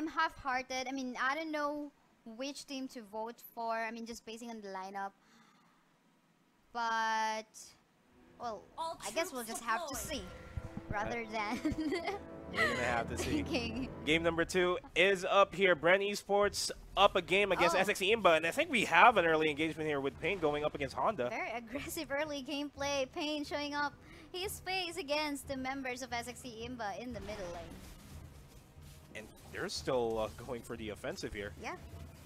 Speaker 7: half-hearted. I mean, I don't know which team to vote for. I mean, just basing on the lineup. But well,
Speaker 2: All
Speaker 7: I guess we'll
Speaker 2: troops
Speaker 7: just have to
Speaker 2: deployed.
Speaker 7: see rather than
Speaker 6: We're gonna have to see.
Speaker 7: thinking.
Speaker 6: Game number 2 is up here. Bren Esports up a game against
Speaker 7: Oh.
Speaker 6: SXC IMBA, and I think we have an early engagement here with Payne going up against Honda.
Speaker 7: Very aggressive early gameplay. Payne showing up his face against the members of SXC IMBA in the middle lane.
Speaker 6: And they're still going for the offensive here.
Speaker 7: Yeah.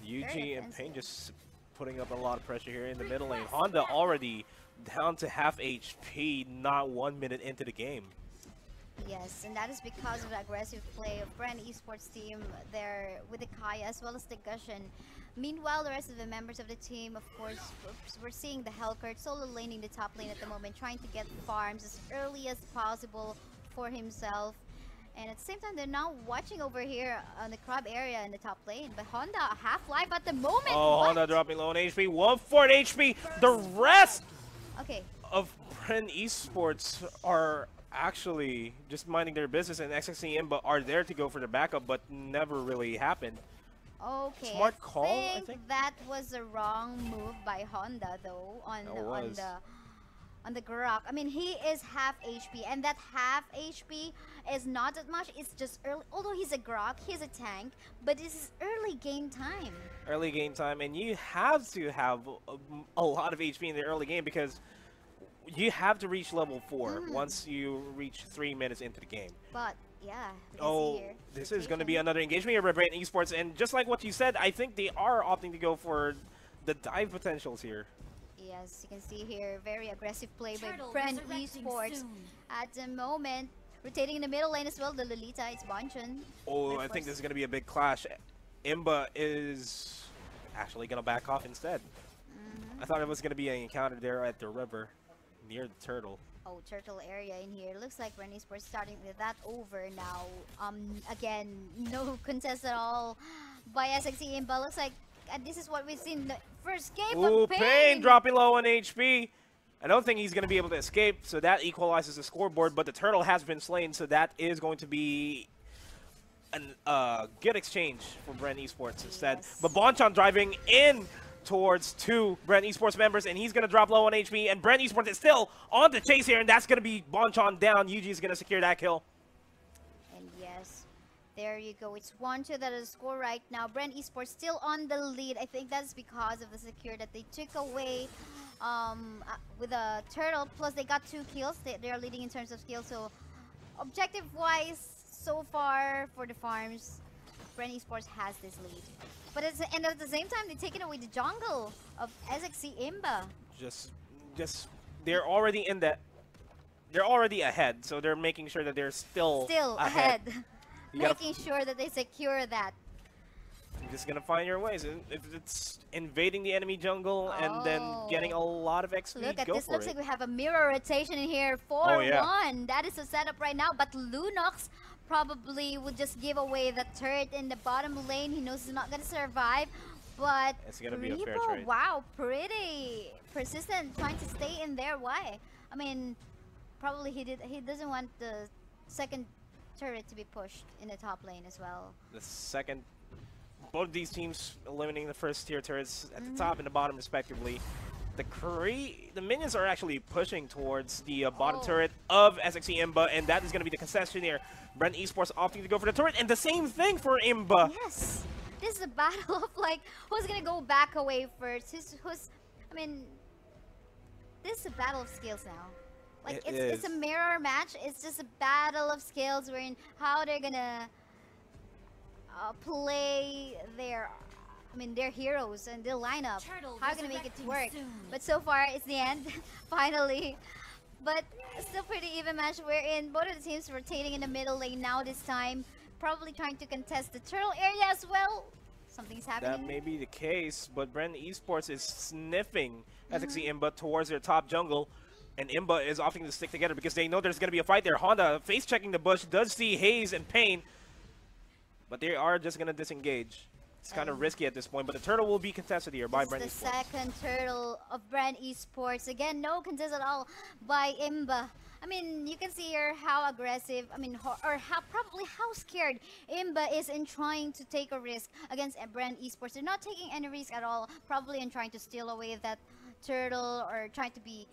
Speaker 6: UG and Payne
Speaker 7: offensive.
Speaker 6: just putting up a lot of pressure here in the middle lane. Honda already down to half HP, not 1 minute into the game.
Speaker 7: Yes, and that is because of the aggressive play of Bren Esports team there with the Kaya as well as the Gushin. Meanwhile, the rest of the members of the team, of course, we're seeing the Hellcurt solo laning the top lane at the moment, trying to get farms as early as possible for himself. And at the same time, they're now watching over here on the crab area in the top lane. But Honda, half-life at the moment.
Speaker 6: Oh,
Speaker 7: What?
Speaker 6: Honda dropping low on HP, 1/4 HP. The rest
Speaker 7: Okay,
Speaker 6: of Bren Esports are actually just minding their business, and XXC IMBA are there to go for the backup, but never really happened.
Speaker 7: okay.
Speaker 6: Smart call, I think.
Speaker 7: That was a wrong move by Honda, though, on the Grok. I mean, he is half HP, and that half HP is not that much. It's just early. Although he's a Grok, he's a tank, but this is early game time.
Speaker 6: Early game time, and you have to have a lot of HP in the early game because you have to reach level 4 once you reach 3 minutes into the game.
Speaker 7: But yeah, we can see
Speaker 6: Oh,
Speaker 7: here.
Speaker 6: this is going to be
Speaker 7: rotation.
Speaker 6: another engagement here with Bren Esports, and just like what you said, I think they are opting to go for the dive potentials here.
Speaker 7: Yes, you can see here very aggressive play by
Speaker 2: Turtle
Speaker 7: Bren
Speaker 2: resurrecting
Speaker 7: Esports
Speaker 2: soon.
Speaker 7: at the moment. Rotating in the middle lane as well, the Lolita, it's Bonchon.
Speaker 6: Oh,
Speaker 7: My
Speaker 6: I think
Speaker 7: first-
Speaker 6: this is going to be a big clash. IMBA is actually going to back off instead. I thought it was going to be an encounter there at the river near the turtle.
Speaker 7: Oh, turtle area in here. Looks like Bren Esports starting with that over now. Again, no contest at all by SXC IMBA. Looks like this is what we've seen in the first game
Speaker 6: Ooh,
Speaker 7: of
Speaker 6: Payne dropping low on HP. I don't think he's going to be able to escape, so that equalizes the scoreboard, but the turtle has been slain, so that is going to be a good exchange for Bren Esports instead.
Speaker 7: Yes.
Speaker 6: But Bonchon driving in towards 2 Bren Esports members, and he's going to drop low on HP, and Bren Esports is still on the chase here, and that's going to be Bonchon down. UG is going to secure that kill.
Speaker 7: And yes, there you go. It's 1-2 that is the score right now. Bren Esports still on the lead. I think that's because of the secure that they took away with a turtle. Plus, they got 2 kills. They are leading in terms of skill. So, objective-wise, so far for the farms, Bren Esports has this lead. But and at the same time, they're taking away the jungle of SXC IMBA.
Speaker 6: Just they're already in that. They're already ahead, so they're making sure that they're still
Speaker 7: ahead.
Speaker 6: You gotta-
Speaker 7: Making sure that they secure that.
Speaker 6: You're just gonna find your ways. If it's invading the enemy jungle and then getting a lot of XP,
Speaker 7: Look at
Speaker 6: go
Speaker 7: this.
Speaker 6: for
Speaker 7: Looks
Speaker 6: it.
Speaker 7: like we have a mirror rotation in here. 4-1.
Speaker 6: Oh, yeah.
Speaker 7: That is the setup right now. But Lunox probably would just give away the turret in the bottom lane. He knows he's not going to survive. But
Speaker 6: It's gonna be a fair
Speaker 7: Reaper,
Speaker 6: trade.
Speaker 7: wow, pretty persistent, trying to stay in there. Why? I mean, probably he doesn't want the second turret to be pushed in the top lane as well.
Speaker 6: The second, both of these teams eliminating the first tier turrets at the top and the bottom respectively. The minions are actually pushing towards the bottom
Speaker 7: Oh.
Speaker 6: turret of SXE IMBA, and that is going to be the concession here. Bren Esports opting to go for the turret, and the same thing for IMBA.
Speaker 7: Yes. This is a battle of like who's gonna go back away first. I mean, this is a battle of skills now. Like
Speaker 6: It
Speaker 7: it's a
Speaker 6: is.
Speaker 7: mirror match. It's just a battle of skills wherein how they're gonna play their heroes and their lineup.
Speaker 2: Turtle
Speaker 7: How are gonna make it
Speaker 2: resurrecting
Speaker 7: work?
Speaker 2: soon.
Speaker 7: But so far it's the end, finally. But still pretty even match wherein both of the teams rotating in the middle lane now this time. Probably trying to contest the turtle area as well. Something's happening.
Speaker 6: That may be the case, but Bren Esports is sniffing SXE IMBA towards their top jungle. And IMBA is opting to stick together because they know there's going to be a fight there. Honda, face checking the bush, does see Haze and Pain. But they are just going to disengage. It's kind of risky at this point, but the turtle will be contested here by Bren
Speaker 7: The
Speaker 6: Esports.
Speaker 7: second turtle of Bren Esports. Again, no contest at all by IMBA. I mean, you can see here how aggressive, or how scared IMBA is in trying to take a risk against Bren Esports. They're not taking any risk at all, probably in trying to steal away that turtle or trying to be,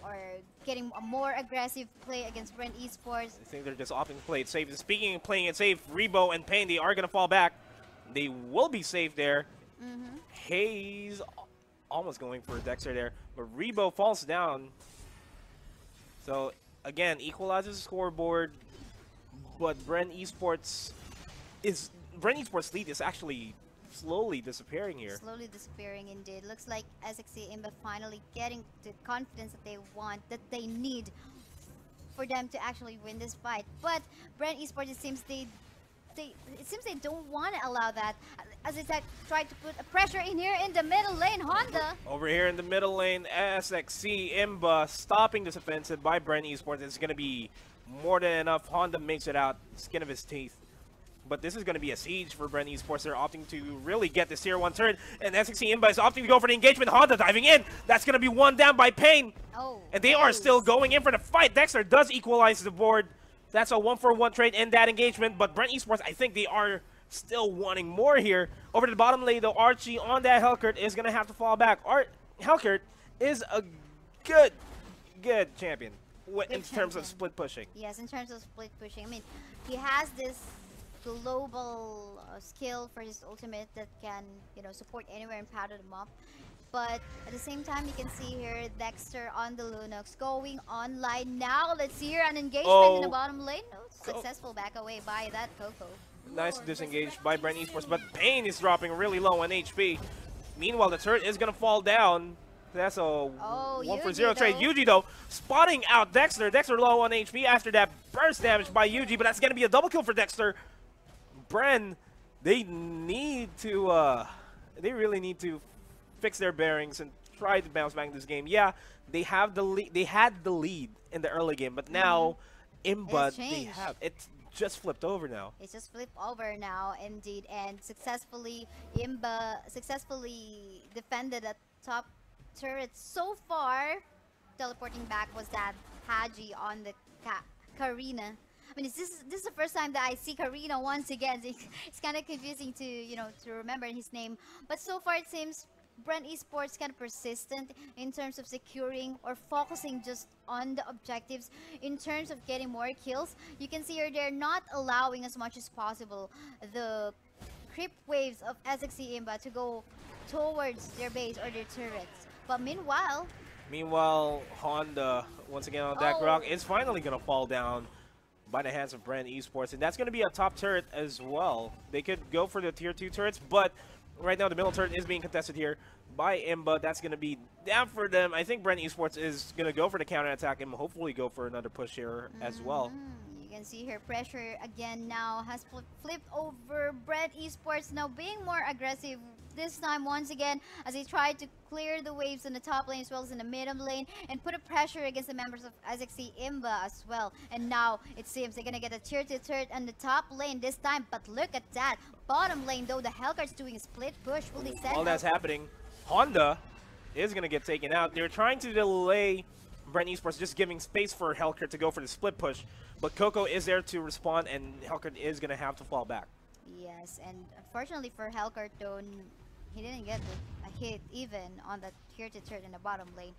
Speaker 7: or getting a more aggressive play against Bren Esports.
Speaker 6: I think they're just opting to play it safe. Speaking of playing it safe, Rebo and Pain, they are going to fall back. They will be safe there. Hayes almost going for Dexter there, but Rebo falls down. So again, equalizes the scoreboard, but Bren Esports lead is actually slowly disappearing here.
Speaker 7: Slowly disappearing indeed. Looks like SXE IMBA finally getting the confidence that they want, that they need for them to actually win this fight. But Bren Esports, it seems they don't want to allow that, as they try to put a pressure in here in the middle lane. Honda.
Speaker 6: Over here in the middle lane, SXE IMBA stopping this offensive by Bren Esports. It's going to be more than enough. Honda makes it out, skin of his teeth. But this is going to be a siege for Bren Esports. They're opting to really get this tier 1 turret, and SXE IMBA is opting to go for the engagement. Honda diving in. That's going to be one down by Pain.
Speaker 7: Oh.
Speaker 6: And they are still going in for the fight. Dexter does equalize the board. That's a 1-for-1 trade in that engagement. But Bren Esports, I think they are still wanting more here. Over to the bottom lane, though, Archie on that Hellkurt is going to have to fall back. Hellkurt is a good champion in terms of split pushing.
Speaker 7: Yes, in terms of split pushing. I mean, he has this global skill for his ultimate that can, support anywhere and powder them up. But at the same time, you can see here Dexter on the Lunox going online now. Let's see here an engagement in the bottom lane. Oh, successful back away by that Coco.
Speaker 6: Nice disengage by Bren Esports, but Pain is dropping really low on HP. Meanwhile, the turret is going to fall down. That's a 1-for-0 trade. Yuji, though, spotting out Dexter. Dexter low on HP after that burst damage by Yuji, but that's going to be a double kill for Dexter. Bren, they really need to fix their bearings and try to bounce back in this game. Yeah, they have the lead. They had the lead in the early game, but now IMBA, it's just flipped over now.
Speaker 7: It's just flipped over now, indeed, and IMBA successfully defended that top turret so far. Teleporting back was that Haji on the Karina. I mean, this is the first time that I see Karina once again. It's kind of confusing to remember his name, but so far it seems Bren Esports kind of persistent in terms of securing or focusing just on the objectives in terms of getting more kills. You can see here they're not allowing as much as possible the creep waves of SXE IMBA to go towards their base or their turrets. But meanwhile,
Speaker 6: Honda, once again on that rock, is finally going to fall down by the hands of Bren Esports. And that's going to be a top turret as well. They could go for the tier 2 turrets, but right now the middle turret is being contested here by IMBA. That's going to be down for them. I think Bren Esports is going to go for the counter attack and hopefully go for another push here as well.
Speaker 7: You can see here pressure again now has flipped over. Bren Esports now being more aggressive this time once again as they try to clear the waves in the top lane as well as in the middle lane and put a pressure against the members of SXE IMBA as well. And now it seems they're gonna get a tier 2 turret on the top lane this time, but look at that. Bottom lane though, the Hellkart's doing a split push. Will they send
Speaker 6: All that's happening, Honda is gonna get taken out. They're trying to delay Bren Esports, just giving space for Hellkart to go for the split push, but Coco is there to respond and Hellkart is gonna have to fall back.
Speaker 7: Yes, and unfortunately for Hellkart though, he didn't get a hit even on that tier 2 turret in the bottom lane.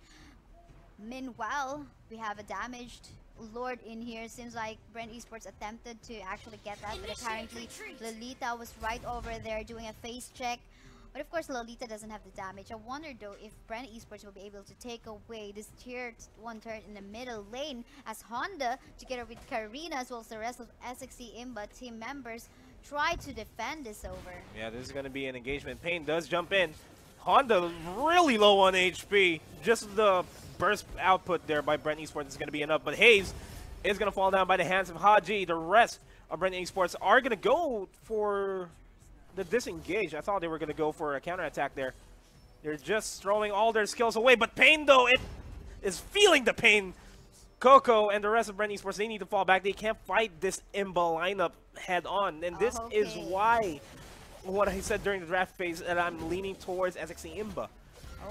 Speaker 7: Meanwhile, we have a damaged Lord in here. Seems like Bren Esports attempted to actually get that, but apparently Lolita was right over there doing a face check. But of course, Lolita doesn't have the damage. I wonder though if Bren Esports will be able to take away this tier 1 turret in the middle lane, as Honda, together with Karina as well as the rest of SXC IMBA team members, try to defend this over.
Speaker 6: Yeah, this is going to be an engagement. Pain does jump in. Honda really low on HP. Just the burst output there by Bren Esports is going to be enough. But Hayes is going to fall down by the hands of Haji. The rest of Bren Esports are going to go for the disengage. I thought they were going to go for a counterattack there. They're just throwing all their skills away. But Pain, though, it is feeling the pain. Coco and the rest of Bren Esports, they need to fall back. They can't fight this IMBA lineup head on. And this is why, what I said during the draft phase, that I'm leaning towards SXC IMBA.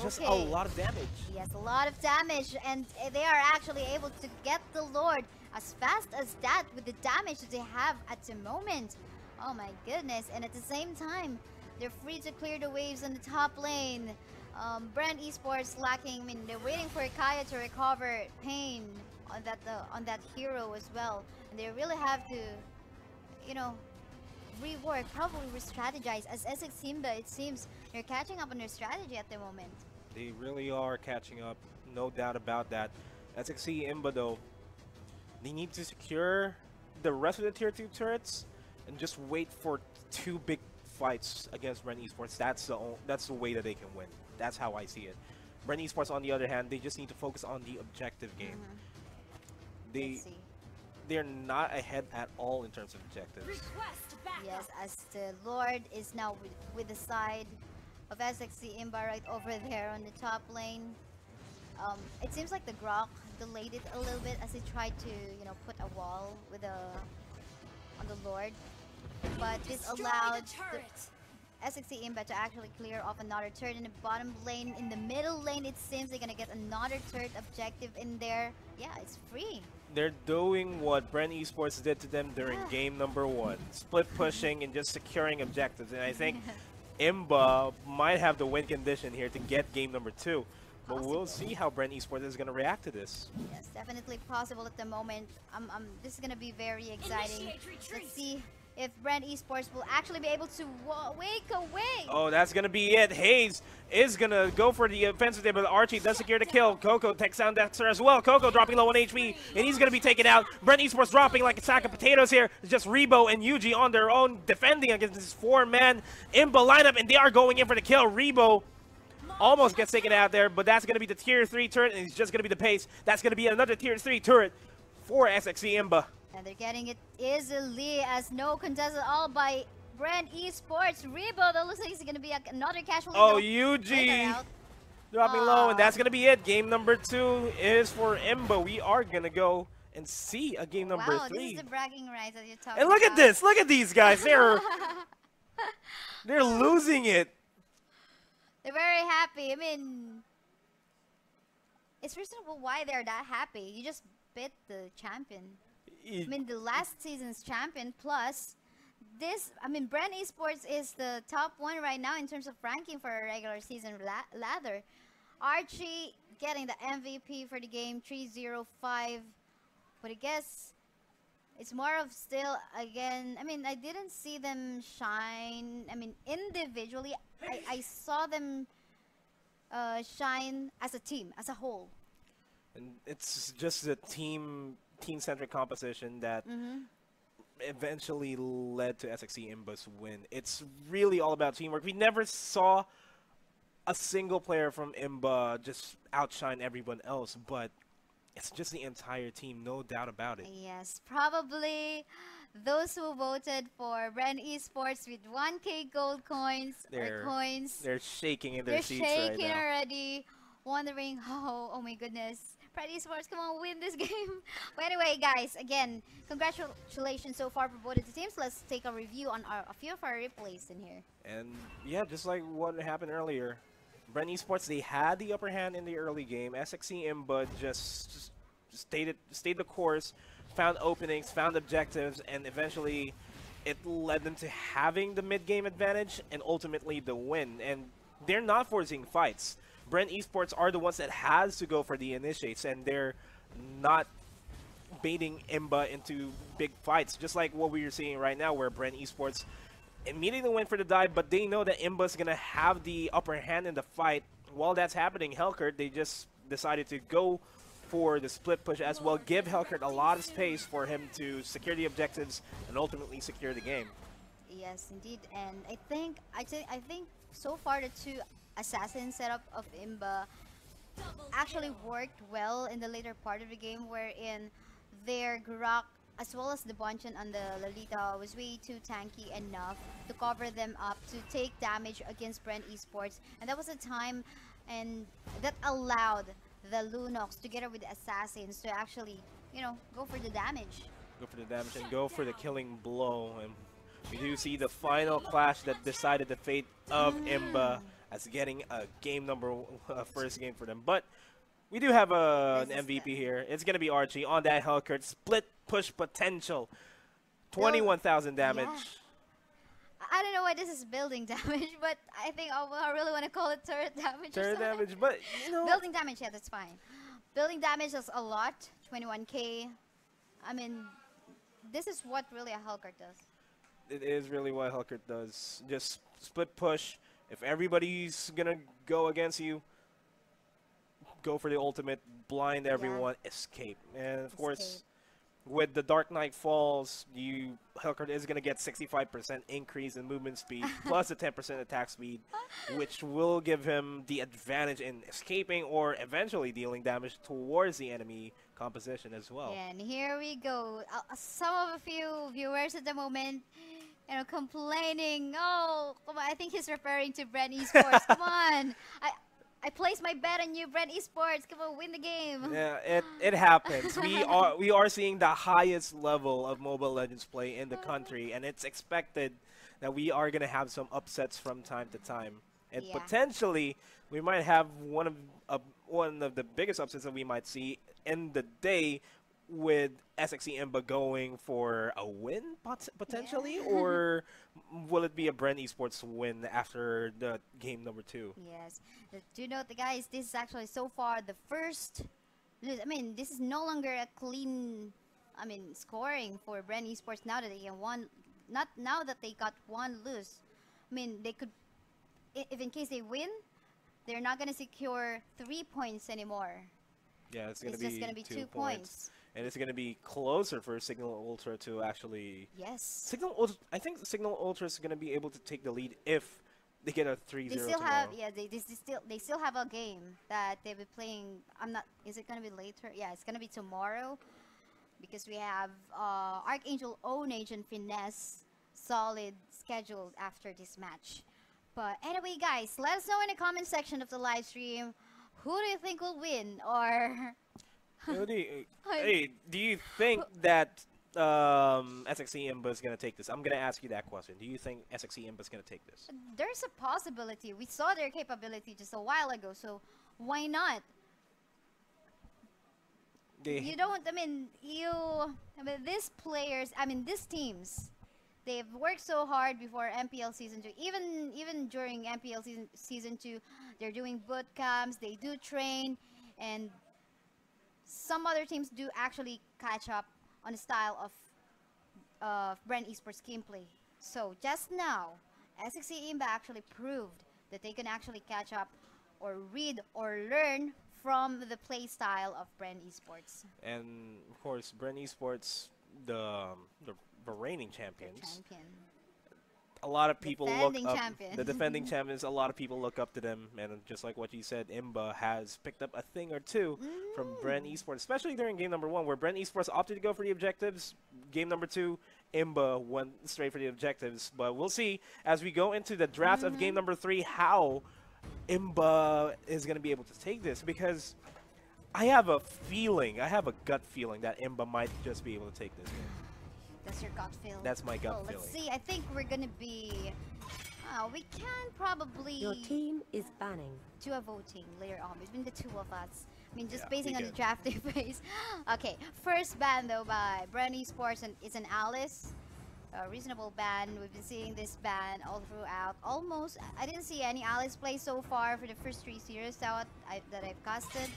Speaker 6: Just a lot of damage.
Speaker 7: Yes, a lot of damage. And they are actually able to get the Lord as fast as that with the damage that they have at the moment. Oh my goodness. And at the same time, they're free to clear the waves on the top lane. Bren Esports lacking, I mean, they're waiting for Kaya to recover Pain on that hero as well. And they really have to, you know, rework, probably re-strategize. As SX Simba, it seems they're catching up on their strategy at the moment.
Speaker 6: They really are catching up, no doubt about that. SXC IMBA though, they need to secure the rest of the tier 2 turrets and just wait for 2 big fights against Bren Esports. That's the way that they can win. That's how I see it. Bren Esports, on the other hand, they just need to focus on the objective game. They're not ahead at all in terms of objectives.
Speaker 7: Yes, as the Lord is now with the side of SXC IMBA right over there on the top lane. It seems like the Grok delayed it a little bit as he tried to, you know, put a wall with on the Lord. But this allowed the SXC IMBA to actually clear off another turret in the bottom lane. In the middle lane, it seems they're gonna get another turret objective in there. Yeah, it's free.
Speaker 6: They're doing what Bren Esports did to them during game number 1. Split pushing and just securing objectives. And I think IMBA might have the win condition here to get game number 2. But we'll see how Bren Esports is going to react to this.
Speaker 7: Yes, definitely possible at the moment. This is going to be very exciting. Let's see if Bren Esports will actually be able to wake away.
Speaker 6: Oh, that's going to be it. Hayes is going to go for the offensive there, but Archie does secure the kill. Coco takes down Dexter as well. Coco dropping low on HP, and he's going to be taken out. Bren Esports dropping like a sack of potatoes here. It's just Rebo and Yuji on their own, defending against this 4-man IMBA lineup, and they are going in for the kill. Rebo almost gets taken out there, but that's going to be the tier 3 turret, and it's just going to be the pace. That's going to be another tier 3 turret for SXC IMBA.
Speaker 7: And they're getting it easily, as no contest at all by Bren Esports. Rebo, though, looks like he's going to be another casualty.
Speaker 6: Oh, Yuji dropping low, and that's going to be it. Game number 2 is for IMBA. We are going to go and see a game number 3.
Speaker 7: Wow, this is the bragging rights that you're talking
Speaker 6: and look at this. Look at these guys. They're losing it.
Speaker 7: They're very happy. I mean, it's reasonable why they're that happy. You just beat the champion. I mean, the last season's champion, plus this. I mean, Bren Esports is the top 1 right now in terms of ranking for a regular season ladder. Archie getting the MVP for the game, 305. But I guess it's more of still, again, I mean, I didn't see them shine. I mean, individually, I saw them shine as a team, as a whole.
Speaker 6: And it's just a team-centric composition that eventually led to SXC IMBA's win. It's really all about teamwork. We never saw a single player from IMBA just outshine everyone else, but it's just the entire team, no doubt about it.
Speaker 7: Yes, probably those who voted for Bren Esports with 1K gold coins
Speaker 6: They're shaking in their seats right now.
Speaker 7: They're shaking already, wondering, oh my goodness. Bren Esports, come on, win this game. But anyway, guys, again, congratulations so far for both of the teams. Let's take a review on a few of our replays in here.
Speaker 6: And yeah, just like what happened earlier, Bren Esports, they had the upper hand in the early game. SXC IMBA just stayed the course, found openings, found objectives, and eventually it led them to having the mid-game advantage and ultimately the win. And they're not forcing fights. Bren Esports are the ones that has to go for the initiates, and they're not baiting IMBA into big fights, just like what we are seeing right now, where Bren Esports immediately went for the dive, but they know that IMBA's gonna have the upper hand in the fight. While that's happening, Hellcurt, they just decided to go for the split push as well, give Hellcurt a lot of space for him to secure the objectives and ultimately secure the game.
Speaker 7: Yes, indeed. And I think so far the two assassin setup of IMBA actually worked well in the later part of the game, wherein their Grok as well as the Bonchan on the Lolita was way too tanky enough to cover them up to take damage against Bren Esports, and that was a time and that allowed the Lunox together with the assassins to actually, you know, go for the damage.
Speaker 6: Go for the damage and go for the killing blow. And we do see the final clash that decided the fate of IMBA as getting a game number first game for them. But we do have an MVP here. It's going to be Archie on that Hellcurt. Split push potential. 21,000 damage.
Speaker 7: Yeah. I don't know why this is building damage, but I think I really want to call it turret damage.
Speaker 6: Turret damage, but you know.
Speaker 7: Building damage, yeah, that's fine. Building damage is a lot. 21k. I mean, this is what really a Hellcurt does.
Speaker 6: It is really what Hellcurt does. Just split push. If everybody's going to go against you, go for the ultimate, blind everyone, escape. And of course, with the Dark Knight Falls, Hellcurt is going to get 65% increase in movement speed plus a 10% attack speed, which will give him the advantage in escaping or eventually dealing damage towards the enemy composition as well.
Speaker 7: Yeah, and here we go. Some of a few viewers at the moment, you know, complaining. Oh, come on, I think he's referring to Bren Esports. Come on. I placed my bet on you, Bren Esports. Come on, win the game.
Speaker 6: Yeah, it happens. we are seeing the highest level of Mobile Legends play in the country, and it's expected that we are gonna have some upsets from time to time, and potentially we might have one of the biggest upsets that we might see in the day, with SXE IMBA going for a win potentially, or will it be a Bren Esports win after the game number 2?
Speaker 7: Yes. Do note, guys, this is actually so far the first. I mean, this is no longer a clean, scoring for Bren Esports now that they can not now that they got one lose. I mean, they could, if in case they win, they're not gonna secure 3 points anymore.
Speaker 6: Yeah, it's
Speaker 7: just gonna be 2 points.
Speaker 6: And it's going to be closer for Signal Ultra to actually...
Speaker 7: Yes.
Speaker 6: I think Signal Ultra is going to be able to take the lead if they get a 3-0
Speaker 7: They still
Speaker 6: tomorrow.
Speaker 7: have, they still have a game that they'll be playing. Is it going to be later? Yeah, it's going to be tomorrow, because we have ArkAngel, Own and Finesse solid scheduled after this match. But anyway, guys, let us know in the comment section of the live stream, who do you think will win, or... do you think that SXE IMBA is going to take this? I'm going to ask you that question. Do you think SXE IMBA is going to take this? There's a possibility. We saw their capability just a while ago, so why not? These players, these teams, they've worked so hard before MPL Season 2. Even during MPL Season 2, they're doing boot camps, they do train, and some other teams do actually catch up on the style of Bren Esports gameplay. So just now, SXE IMBA actually proved that they can actually catch up or read or learn from the play style of Bren Esports.
Speaker 6: And of course, Bren Esports, the reigning champions. A lot of people look up the defending champions. A lot of people look up to them, and just like what you said, IMBA has picked up a thing or two from Bren Esports, especially during game number 1, where Bren Esports opted to go for the objectives. Game number 2, IMBA went straight for the objectives. But we'll see as we go into the draft of game number 3 how IMBA is going to be able to take this, because I have a gut feeling that IMBA might just be able to take this game.
Speaker 7: That's your gut feel?
Speaker 6: That's my gut feeling.
Speaker 7: Let's see. I think we're going to be... we can probably...
Speaker 8: Your team is banning.
Speaker 7: Do a voting later on between the two of us. Just basing on the drafting phase. Okay, first ban though by Bren Esports, and it's an Alice. reasonable ban. We've been seeing this ban all throughout. Almost, I didn't see any allies play so far for the first 3 series that I've casted.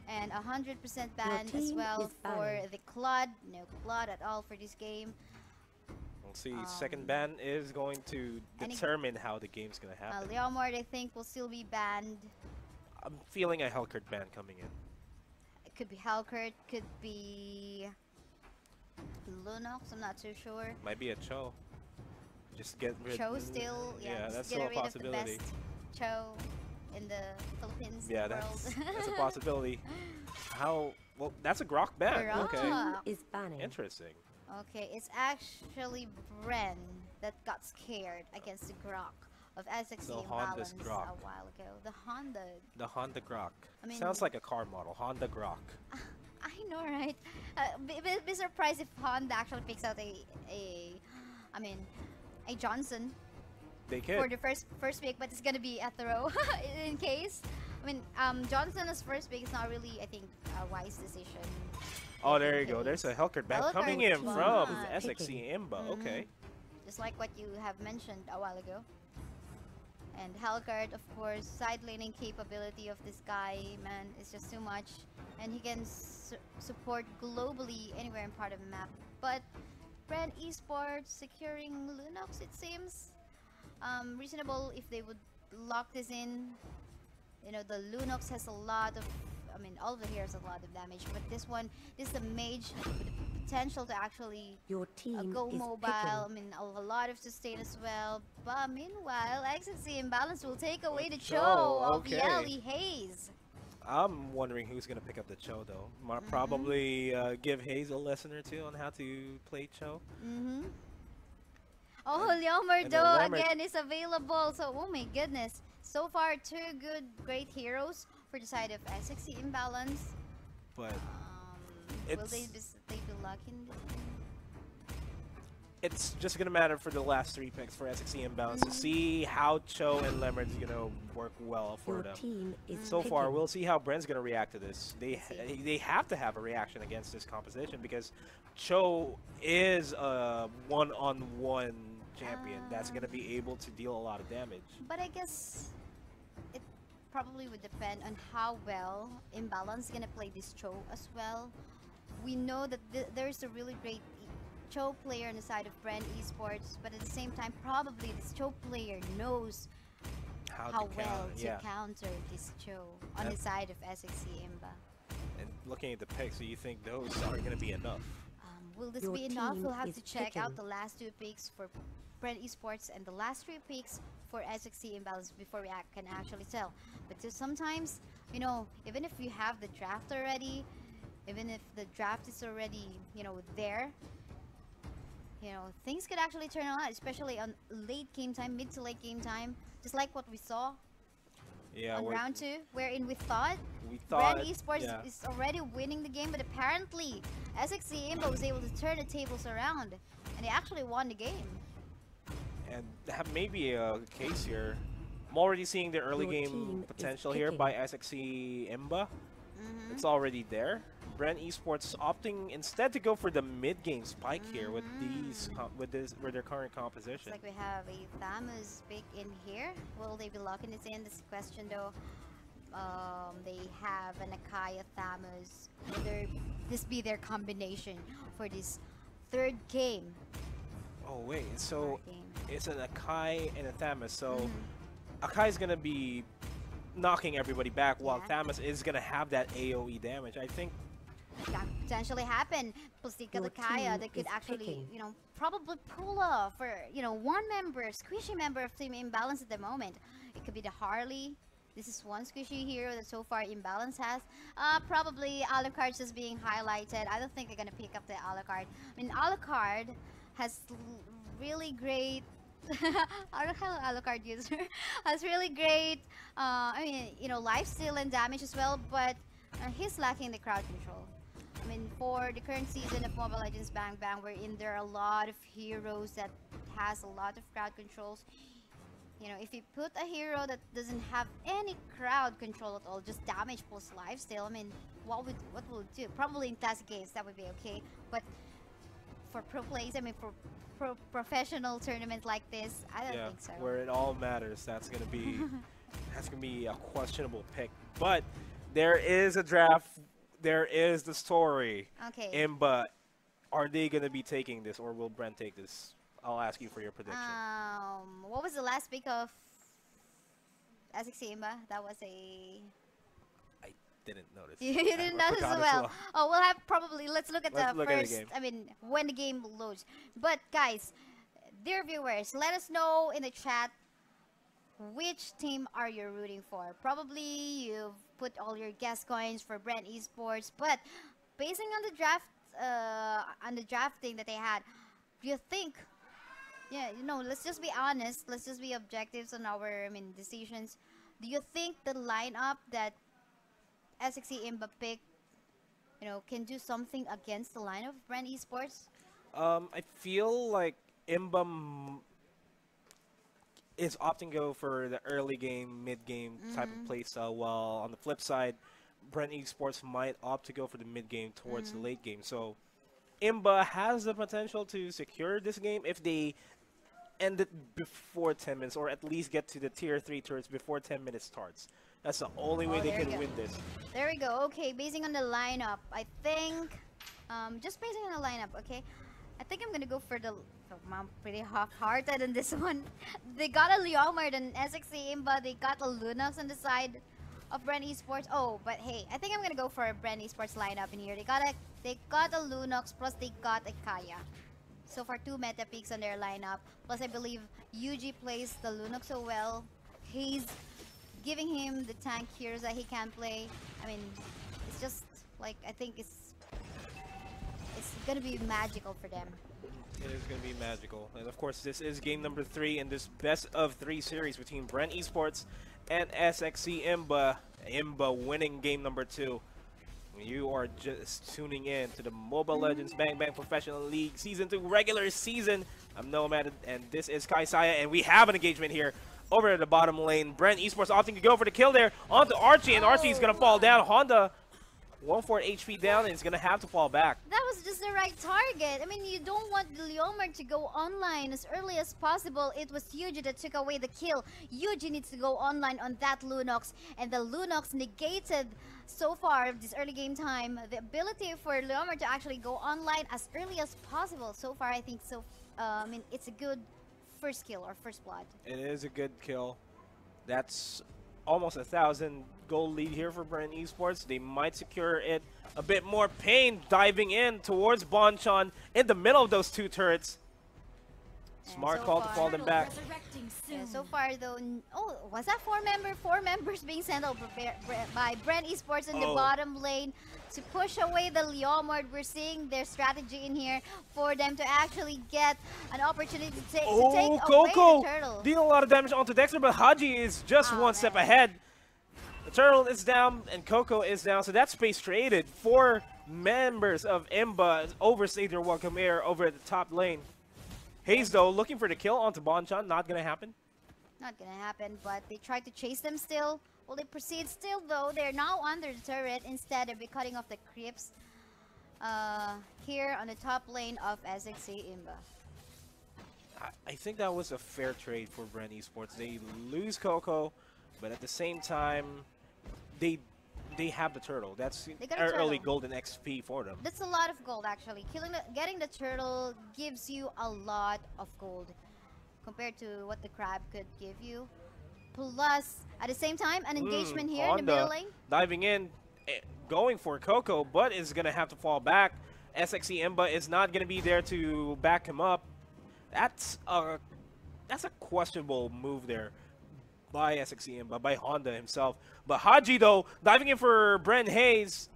Speaker 7: And 100% ban as
Speaker 3: team
Speaker 7: well
Speaker 3: is
Speaker 7: for
Speaker 3: banned.
Speaker 7: the Clud. No Clud at all for this game.
Speaker 6: We'll see. Second ban is going to
Speaker 7: and it-
Speaker 6: determine how the game's going to happen.
Speaker 7: Leomord, I think, will still be banned.
Speaker 6: I'm feeling a Hellcurt ban coming in.
Speaker 7: It could be Hellcurt, could be Lunox, I'm not too sure.
Speaker 6: Might be a Cho. Just get rid.
Speaker 7: Cho still,
Speaker 6: Yeah,
Speaker 7: just
Speaker 6: that's
Speaker 7: get
Speaker 6: still a
Speaker 7: rid
Speaker 6: possibility.
Speaker 7: of the best Cho in the Philippines
Speaker 6: Yeah,
Speaker 7: in the
Speaker 6: that's
Speaker 7: world.
Speaker 6: that's a possibility. How? Well, that's a Grok ban.
Speaker 7: Grok.
Speaker 6: Okay,
Speaker 7: Ah.
Speaker 3: Is banning.
Speaker 6: interesting.
Speaker 7: Okay, it's actually Bren that got scared against the Grok of SXC
Speaker 6: The
Speaker 7: imbalance
Speaker 6: Honda's Grok.
Speaker 7: a while ago. The Honda.
Speaker 6: The Honda Grok.
Speaker 7: I mean-
Speaker 6: Sounds like a car model. Honda Grok.
Speaker 7: I know, right? Be surprised if Honda actually picks out I mean, a Johnson
Speaker 6: They
Speaker 7: for
Speaker 6: could.
Speaker 7: the first pick, but it's gonna be a throw in case. I mean, Johnson as first pick is not really, I think, a wise decision.
Speaker 6: Oh, there you go. There's a Hellcurt ban
Speaker 7: Hellcurt
Speaker 6: coming in
Speaker 7: ban.
Speaker 6: from
Speaker 7: Picking.
Speaker 6: SXC IMBA. Okay.
Speaker 7: Just like what you have mentioned a while ago. And Hellcurt, of course, side laning capability of this guy, man, is just too much. And he can support globally anywhere in part of the map. But Bren Esports securing Lunox, it seems. Reasonable if they would lock this in. You know, the Lunox has a lot of, I mean, all of the heroes have a lot of damage. But this one, this is the mage with the potential to actually
Speaker 3: Your team
Speaker 7: go
Speaker 3: is
Speaker 7: mobile. I
Speaker 3: picking.
Speaker 7: mean, a lot of sustain as well. But meanwhile, Execration imbalance will take away the
Speaker 6: Cho,
Speaker 7: Cho of
Speaker 6: okay.
Speaker 7: Yelly Haze.
Speaker 6: I'm wondering who's gonna pick up the Cho though. Probably give Hayes a lesson or two on how to play Cho.
Speaker 7: Oh, Leomord
Speaker 6: and
Speaker 7: though
Speaker 6: Leomord-
Speaker 7: again is available. So, oh my goodness. So far, 2 good, great heroes for the side of SXC imbalance.
Speaker 6: But
Speaker 7: Will
Speaker 6: It's-
Speaker 7: they be lucky in this one?
Speaker 6: it's just gonna matter for the last 3 picks for SXC Imbalance to see how Cho and Leonard's gonna work well for
Speaker 3: Your
Speaker 6: them.
Speaker 3: team is
Speaker 6: So far,
Speaker 3: picking.
Speaker 6: we'll see how Bren's gonna react to this. They have to have a reaction against this composition because Cho is a one-on-one champion that's gonna be able to deal a lot of damage.
Speaker 7: But I guess it probably would depend on how well Imbalance is gonna play this Cho as well. We know that there's a really great Cho player on the side of Bren Esports, but at the same time, probably this Cho player knows how
Speaker 6: to
Speaker 7: well
Speaker 6: counter,
Speaker 7: to
Speaker 6: yeah.
Speaker 7: counter this Cho on the side of SXC Imba.
Speaker 6: And looking at the picks, so you think those aren't gonna be enough?
Speaker 7: Will this
Speaker 3: Your
Speaker 7: be enough?
Speaker 3: team
Speaker 7: We'll have
Speaker 3: is
Speaker 7: to check out
Speaker 3: picking.
Speaker 7: the last 2 picks for Bren Esports and the last 3 picks for SXC Imbalance before we can actually tell. But sometimes, you know, even if you have the draft already, even if the draft is already, you know, there, you know, things could actually turn out, especially on late game time, mid to late game time, just like what we saw
Speaker 6: Yeah,
Speaker 7: on
Speaker 6: we're-
Speaker 7: round 2, wherein we thought
Speaker 6: we thought.
Speaker 7: Bren Esports
Speaker 6: yeah.
Speaker 7: is already winning the game, but apparently SXC Imba was able to turn the tables around, and they actually won the game.
Speaker 6: And that may be a case here. I'm already seeing the early
Speaker 3: Your
Speaker 6: game
Speaker 3: team is
Speaker 6: potential here
Speaker 3: picking.
Speaker 6: by SXC Imba. It's already there. Bren Esports opting instead to go for the mid-game spike here with these with their current composition.
Speaker 7: Looks like we have a Thamus pick in here. Will they be locking this in? This is the question though. They have an Akaya Thamus. Will this be their combination for this 3rd game?
Speaker 6: Oh wait, so
Speaker 7: Game.
Speaker 6: it's an Akai and a Thamus. So Akai's gonna be knocking everybody back, while
Speaker 7: Yeah.
Speaker 6: Thamus is gonna have that AOE damage. I think
Speaker 7: That could potentially happen. Plus they got
Speaker 3: Your
Speaker 7: Akaya
Speaker 3: team
Speaker 7: that could
Speaker 3: is
Speaker 7: actually,
Speaker 3: picking.
Speaker 7: you know, probably pull off for, you know, one member, squishy member of Team Imbalance at the moment. It could be the Harley. This is one squishy hero that so far Imbalance has. Probably Alucard's just being highlighted. I don't think they're gonna pick up the Alucard. I mean, Alucard has really great Alucard user has really great I mean, you know, lifesteal and damage as well, but he's lacking the crowd control. I mean, for the current season of Mobile Legends Bang Bang, wherein there are a lot of heroes that has a lot of crowd controls. You know, if you put a hero that doesn't have any crowd control at all, just damage plus lifesteal, I mean, what will it do? Probably in classic games that would be okay, but for pro plays. I mean, for professional tournaments like this, I don't
Speaker 6: Yeah,
Speaker 7: think so.
Speaker 6: where it all matters. That's gonna be a questionable pick. But there is a draft. There is the story.
Speaker 7: Okay.
Speaker 6: IMBA, are they gonna be taking this, or will Bren take this? I'll ask you for your prediction.
Speaker 7: What was the last pick of SXC IMBA? That was a.
Speaker 6: I didn't notice.
Speaker 7: You
Speaker 6: I
Speaker 7: didn't notice
Speaker 6: forgot
Speaker 7: as well. Oh, we'll have probably. Let's look at
Speaker 6: Let's
Speaker 7: the
Speaker 6: look at the
Speaker 7: first.
Speaker 6: game.
Speaker 7: I mean, when the game loads. But guys, dear viewers, let us know in the chat which team are you rooting for. Probably you've put all your gas coins for Bren Esports, but basing on the drafting that they had, do you think? Yeah, let's just be honest. Let's just be objectives on our, decisions. Do you think the lineup that SXC IMBA picked, can do something against the lineup of Bren Esports?
Speaker 6: I feel like IMBA is opting go for the early game, mid game type of playstyle, while on the flip side, Bren Esports might opt to go for the mid game towards the late game. So IMBA has the potential to secure this game if they end it before 10 minutes, or at least get to the tier 3 turrets before 10 minutes starts. That's the only way they
Speaker 7: there you
Speaker 6: can
Speaker 7: go.
Speaker 6: win this.
Speaker 7: There we go. Okay, basing on the lineup, I think, just basing on the lineup, okay, I think I'm gonna go for the. I'm pretty half-hearted on this one. They got a Leomard and SXC IMBA. They got a Lunox on the side of Bren Esports. Oh, but hey, I think I'm gonna go for a Bren Esports lineup in here. They got a Lunox, plus they got a Kaya. So far, 2 meta picks on their lineup. Plus, I believe UG plays the Lunox so well. He's giving him the tank heroes that he can play. I mean, it's just like, I think it's gonna be magical for them.
Speaker 6: It is going to be magical. And of course, this is game number 3 in this best of 3 series between Bren Esports and SXC IMBA. IMBA winning game number 2. You are just tuning in to the Mobile Legends Bang Bang Professional League Season 2 regular season. I'm Nomad, and this is Kai Saya, and we have an engagement here over at the bottom lane. Bren Esports opting to go for the kill there onto Archie, and Archie's going to fall down. Honda, 1/4 HP down, and he's going to have to fall back.
Speaker 7: That was just the right target. I mean, you don't want the Leomard to go online as early as possible. It was Yuji that took away the kill. Yuji needs to go online on that Lunox, and the Lunox negated so far this early game time the ability for Leomard to actually go online as early as possible. So far, I think so. It's a good first kill or first blood.
Speaker 6: It is a good kill. That's almost 1,000 gold lead here for Bren Esports. They might secure it a bit more. Pain diving in towards Bonchon in the middle of those 2 turrets. Smart call to fall them back.
Speaker 7: Yeah, so far though, was that 4 members being sent over by Bren Esports in the bottom lane to push away the Leomard. We're seeing their strategy in here for them to actually get an opportunity to take away the turtle.
Speaker 6: Dealing a lot of damage onto Dexter, but Haji is just one step ahead. The turtle is down and Coco is down, so that space traded. 4 members of IMBA overstayed their welcome air over at the top lane. Hayes, though, looking for the kill onto Bonchon. Not going to happen.
Speaker 7: Not going to happen, but they try to chase them still. Well, they proceed still, though. They're now under the turret. Instead, they'll be cutting off the creeps here on the top lane of SXC IMBA.
Speaker 6: I think that was a fair trade for Bren Esports. They lose Coco, but at the same time, they have the turtle. That's early golden XP for them.
Speaker 7: That's a lot of gold, actually. Getting the turtle gives you a lot of gold compared to what the crab could give you. Plus, at the same time, an engagement here in the middle lane.
Speaker 6: Diving in, going for Coco, but is going to have to fall back. SXC IMBA is not going to be there to back him up. That's a questionable move there by SXC IMBA, by Honda himself. But Haji, though, diving in for Bren Hayes,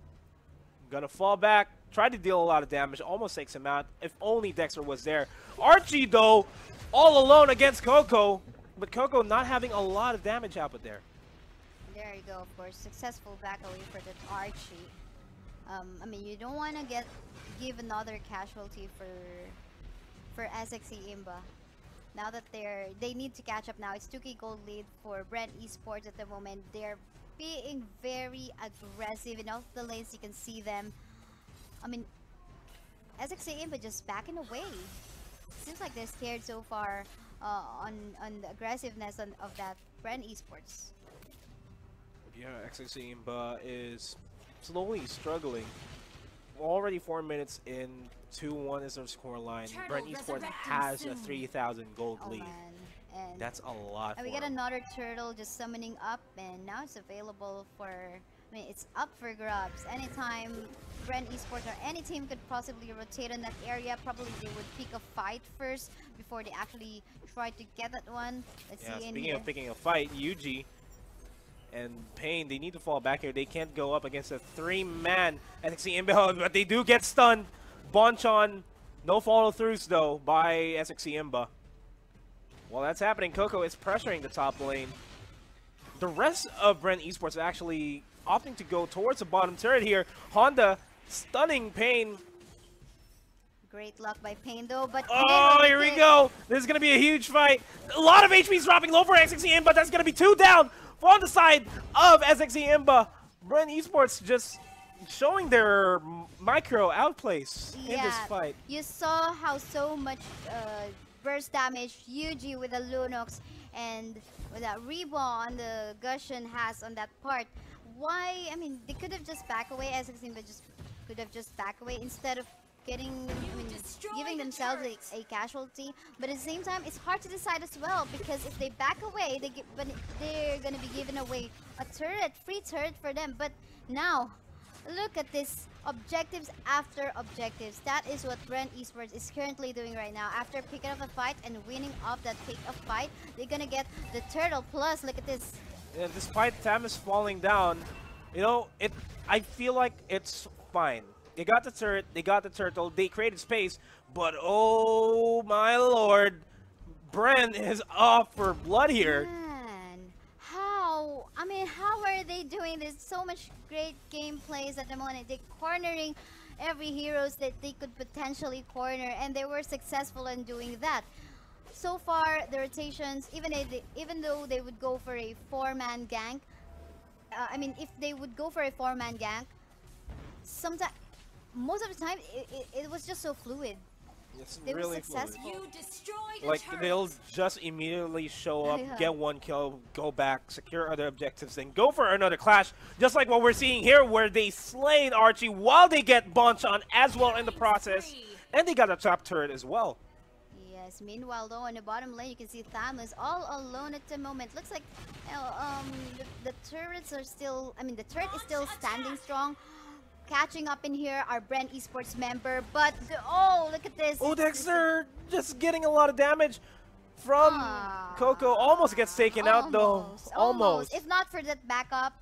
Speaker 6: gonna fall back, try to deal a lot of damage, almost takes him out. If only Dexter was there. Archie, though, all alone against Coco, but Coco not having a lot of damage output there.
Speaker 7: There you go, of course. Successful back away for the Archie. I mean, you don't want to give another casualty for SXC IMBA. Now that they need to catch up now. It's 2k gold lead for Bren Esports at the moment. They're being very aggressive in all the lanes. You can see them. I mean, SXA Imba just backing away. Seems like they're scared so far on the aggressiveness of that Bren Esports.
Speaker 6: Yeah, Execration is slowly struggling. Already 4 minutes in, 2-1 is their score line.
Speaker 2: Turtle
Speaker 6: Bren Esports
Speaker 2: resurrecting
Speaker 6: has a
Speaker 2: soon.
Speaker 6: 3,000 gold
Speaker 7: Oh
Speaker 6: lead.
Speaker 7: man. And
Speaker 6: That's a lot
Speaker 7: and
Speaker 6: for
Speaker 7: we got
Speaker 6: them.
Speaker 7: another turtle just summoning up, and now it's available for. I mean, it's up for grabs. Anytime Bren Esports or any team could possibly rotate in that area, probably they would pick a fight first before they actually try to get that one. Let's
Speaker 6: Yeah,
Speaker 7: see in
Speaker 6: speaking
Speaker 7: here.
Speaker 6: of picking a fight, Yuji and Pain, they need to fall back here. They can't go up against a 3-man SXC Imba, but they do get stunned. Bonchon, no follow-throughs though by SXC Imba. While that's happening, Coco is pressuring the top lane. The rest of Bren Esports are actually opting to go towards the bottom turret here. Honda stunning Pain.
Speaker 7: Great luck by Pain though, but
Speaker 6: Oh, here we go. This is going to be a huge fight. A lot of HP's dropping low for SXC Imba. That's going to be 2 down on the side of SXC Imba. Bren Esports just showing their micro outplays in this fight.
Speaker 7: You saw how so much burst damage Yuji with the Lunox and with that rebound the Gushin has on that part. Why? I mean, they could have just back away. SXC Imba just could have just back away instead of getting, giving themselves a casualty. But at the same time, it's hard to decide as well because if they back away, they're gonna be giving away a turret, free turret for them. But now, look at this, objectives after objectives. That is what Bren Esports is currently doing right now. After picking up a fight and winning off that pick up fight, they're gonna get the turtle. Plus, look at this.
Speaker 6: Yeah, despite Tam is falling down, you know, I feel like it's fine. They got the turret, they got the turtle, they created space, but oh my lord, Bren is off for blood here.
Speaker 7: Man, how? I mean, how are they doing this? So much great gameplays at the moment. They're cornering every heroes that they could potentially corner, and they were successful in doing that. So far, the rotations, even though they would go for a 4-man gank, I mean, if they would go for a 4-man gank, sometimes, most of the time, it was just so fluid.
Speaker 6: It's
Speaker 7: They were
Speaker 6: really
Speaker 7: successful.
Speaker 2: You destroyed a
Speaker 6: like
Speaker 2: turret.
Speaker 6: they'll just immediately show up,
Speaker 7: Yeah.
Speaker 6: get 1 kill, go back, secure other objectives, then go for another clash. Just like what we're seeing here, where they slayed Archie while they get Bonchon as well in the process, and they got a top turret as well.
Speaker 7: Yes, meanwhile though on the bottom lane you can see Thamus all alone at the moment. Looks like the turrets are still, I mean the turret is still standing strong. Catching up in here our Bren Esports member, but oh look at this.
Speaker 6: Oh, Dexter just getting a lot of damage from Coco. Almost gets taken out though. Almost.
Speaker 7: If not for that backup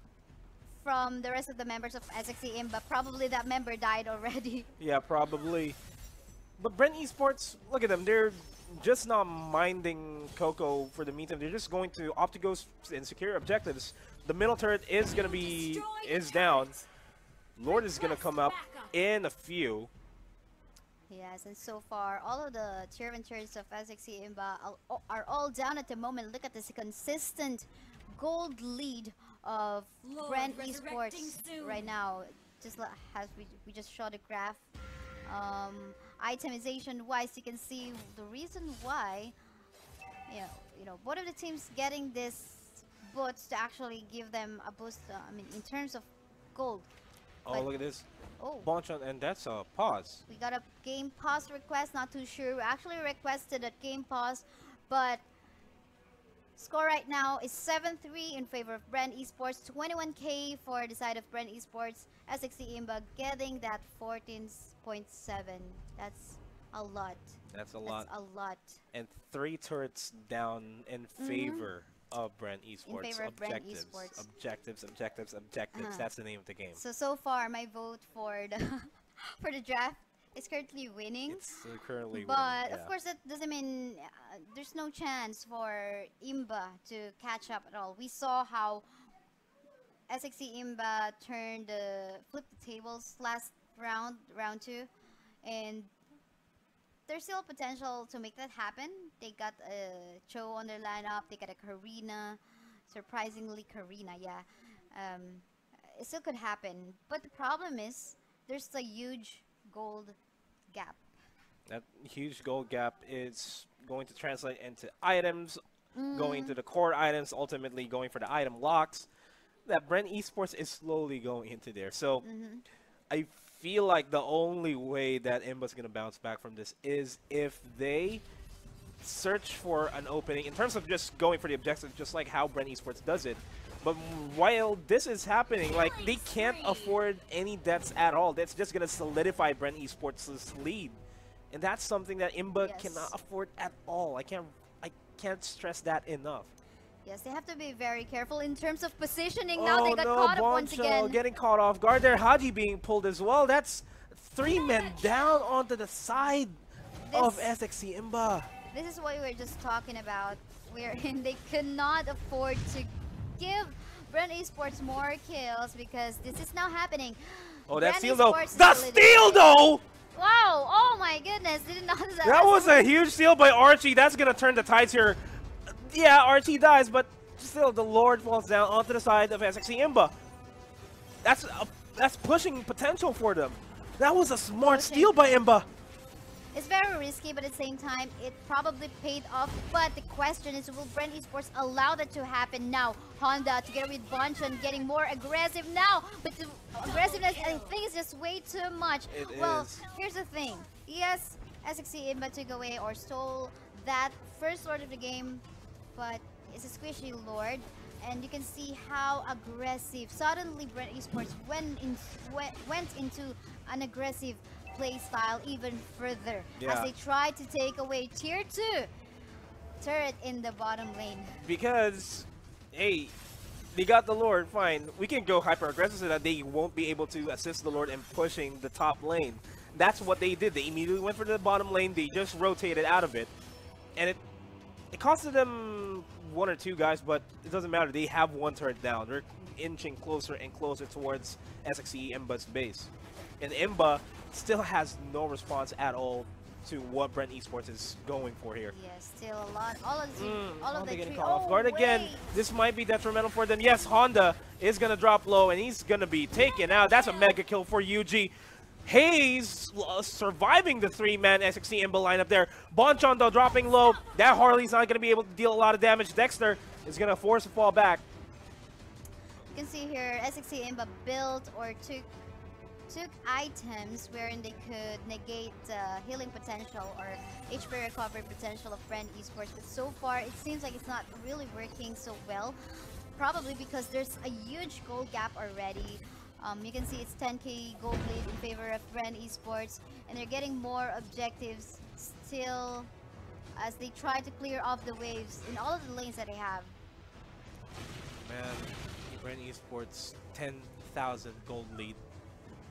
Speaker 7: from the rest of the members of SXC Imba, probably that member died already.
Speaker 6: Yeah, probably. But Bren Esports, look at them. They're just not minding Coco for the meantime. They're just going to opt to go and secure objectives. The middle turret is going to be down. Lord is going to come up in a few.
Speaker 7: Yes, and so far, all of the tier 1 turrets of SXC Imba are all down at the moment. Look at this consistent gold lead of
Speaker 2: Lord
Speaker 7: Bren
Speaker 2: resurrecting
Speaker 7: Esports
Speaker 2: soon.
Speaker 7: right now. Just as we just showed the graph. Itemization wise, you can see the reason why. You know, both of the teams getting this boots to actually give them a boost. I mean, in terms of gold.
Speaker 6: Oh,
Speaker 7: But-
Speaker 6: look at this.
Speaker 7: Oh.
Speaker 6: Bonchon, and that's a pause.
Speaker 7: We got a game pause request, not too sure. We actually requested a game pause, but score right now is 7-3 in favor of Bren Esports, 21k for the side of Bren Esports. SXC Imba getting that 14.7. That's a lot.
Speaker 6: That's a lot.
Speaker 7: That's a lot.
Speaker 6: And 3 turrets down in favor of Bren Esports.
Speaker 7: favor of Bren
Speaker 6: objectives.
Speaker 7: Esports.
Speaker 6: Objectives. That's the name of the game.
Speaker 7: So far my vote for the for the draft is currently winning.
Speaker 6: It's currently
Speaker 7: But
Speaker 6: winning,
Speaker 7: of
Speaker 6: yeah.
Speaker 7: course, that doesn't mean there's no chance for Imba to catch up at all. We saw how SXC Imba flipped the tables last round 2, and there's still potential to make that happen. They got a Cho on their lineup. They got a Karina, surprisingly Karina, yeah. It still could happen, but the problem is there's a huge gold gap.
Speaker 6: That huge gold gap is going to translate into items, going to the core items, ultimately going for the item locks. That Bren Esports is slowly going into there. So I feel like the only way that IMBA's going to bounce back from this is if they search for an opening in terms of just going for the objective, just like how Bren Esports does it. But while this is happening, like, they can't afford any deaths at all. That's just going to solidify Bren Esports' lead. And that's something that IMBA cannot afford at all. I can't stress that enough.
Speaker 7: Yes, they have to be very careful in terms of positioning. Now they got
Speaker 6: no,
Speaker 7: caught up once
Speaker 6: Boncho
Speaker 7: again.
Speaker 6: getting caught off guard there. Haji being pulled as well. That's 3 men down onto the side of SXC IMBA.
Speaker 7: This is what we were just talking about, wherein they cannot afford to give Bren Esports more kills because this is now happening.
Speaker 6: Oh, that
Speaker 7: Bren
Speaker 6: steal though.
Speaker 7: Esports
Speaker 6: The
Speaker 7: is
Speaker 6: steal though!
Speaker 7: Wow! Oh my goodness! Didn't know that.
Speaker 6: That was a huge steal by Archie. That's gonna turn the tides here. Yeah, Archie dies, but still the Lord falls down onto the side of SXC IMBA. That's pushing potential for them. That was a smart steal by IMBA.
Speaker 7: It's very risky, but at the same time, it probably paid off. But the question is, will Bren Esports allow that to happen now? Honda, together with Bonchon, getting more aggressive now. But the aggressiveness, I think, is just way too much. Here's the thing. Yes, SXC IMBA took away or stole that first Lord of the game, but it's a squishy Lord. And you can see how aggressive. Suddenly, Bren Esports went into an aggressive play style even further as they try to take away tier 2 turret in the bottom lane.
Speaker 6: Because, hey, they got the Lord, fine. We can go hyper aggressive so that they won't be able to assist the Lord in pushing the top lane. That's what they did. They immediately went for the bottom lane. They just rotated out of it. And it costed them 1 or 2 guys, but it doesn't matter. They have 1 turret down. They're inching closer and closer towards SXE IMBA's base. And IMBA still has no response at all to what Bren Esports is going for here.
Speaker 7: Yes, still a lot. All of the
Speaker 6: getting
Speaker 7: three.
Speaker 6: caught off guard again. This might be detrimental for them. Yes, Honda is going to drop low, and he's going to be taken out. That's a mega kill for UG. Hayes surviving the 3-man SXC IMBA lineup there. Bonchon, though, dropping low. That Harley's not going to be able to deal a lot of damage. Dexter is going to force a fall back.
Speaker 7: You can see here, SXC IMBA built or took items wherein they could negate healing potential or HP recovery potential of Bren Esports, but so far it seems like it's not really working so well. Probably because there's a huge gold gap already. You can see it's 10k gold lead in favor of Bren Esports, and they're getting more objectives still as they try to clear off the waves in all of the lanes that they have.
Speaker 6: Man, Bren Esports 10,000 gold lead.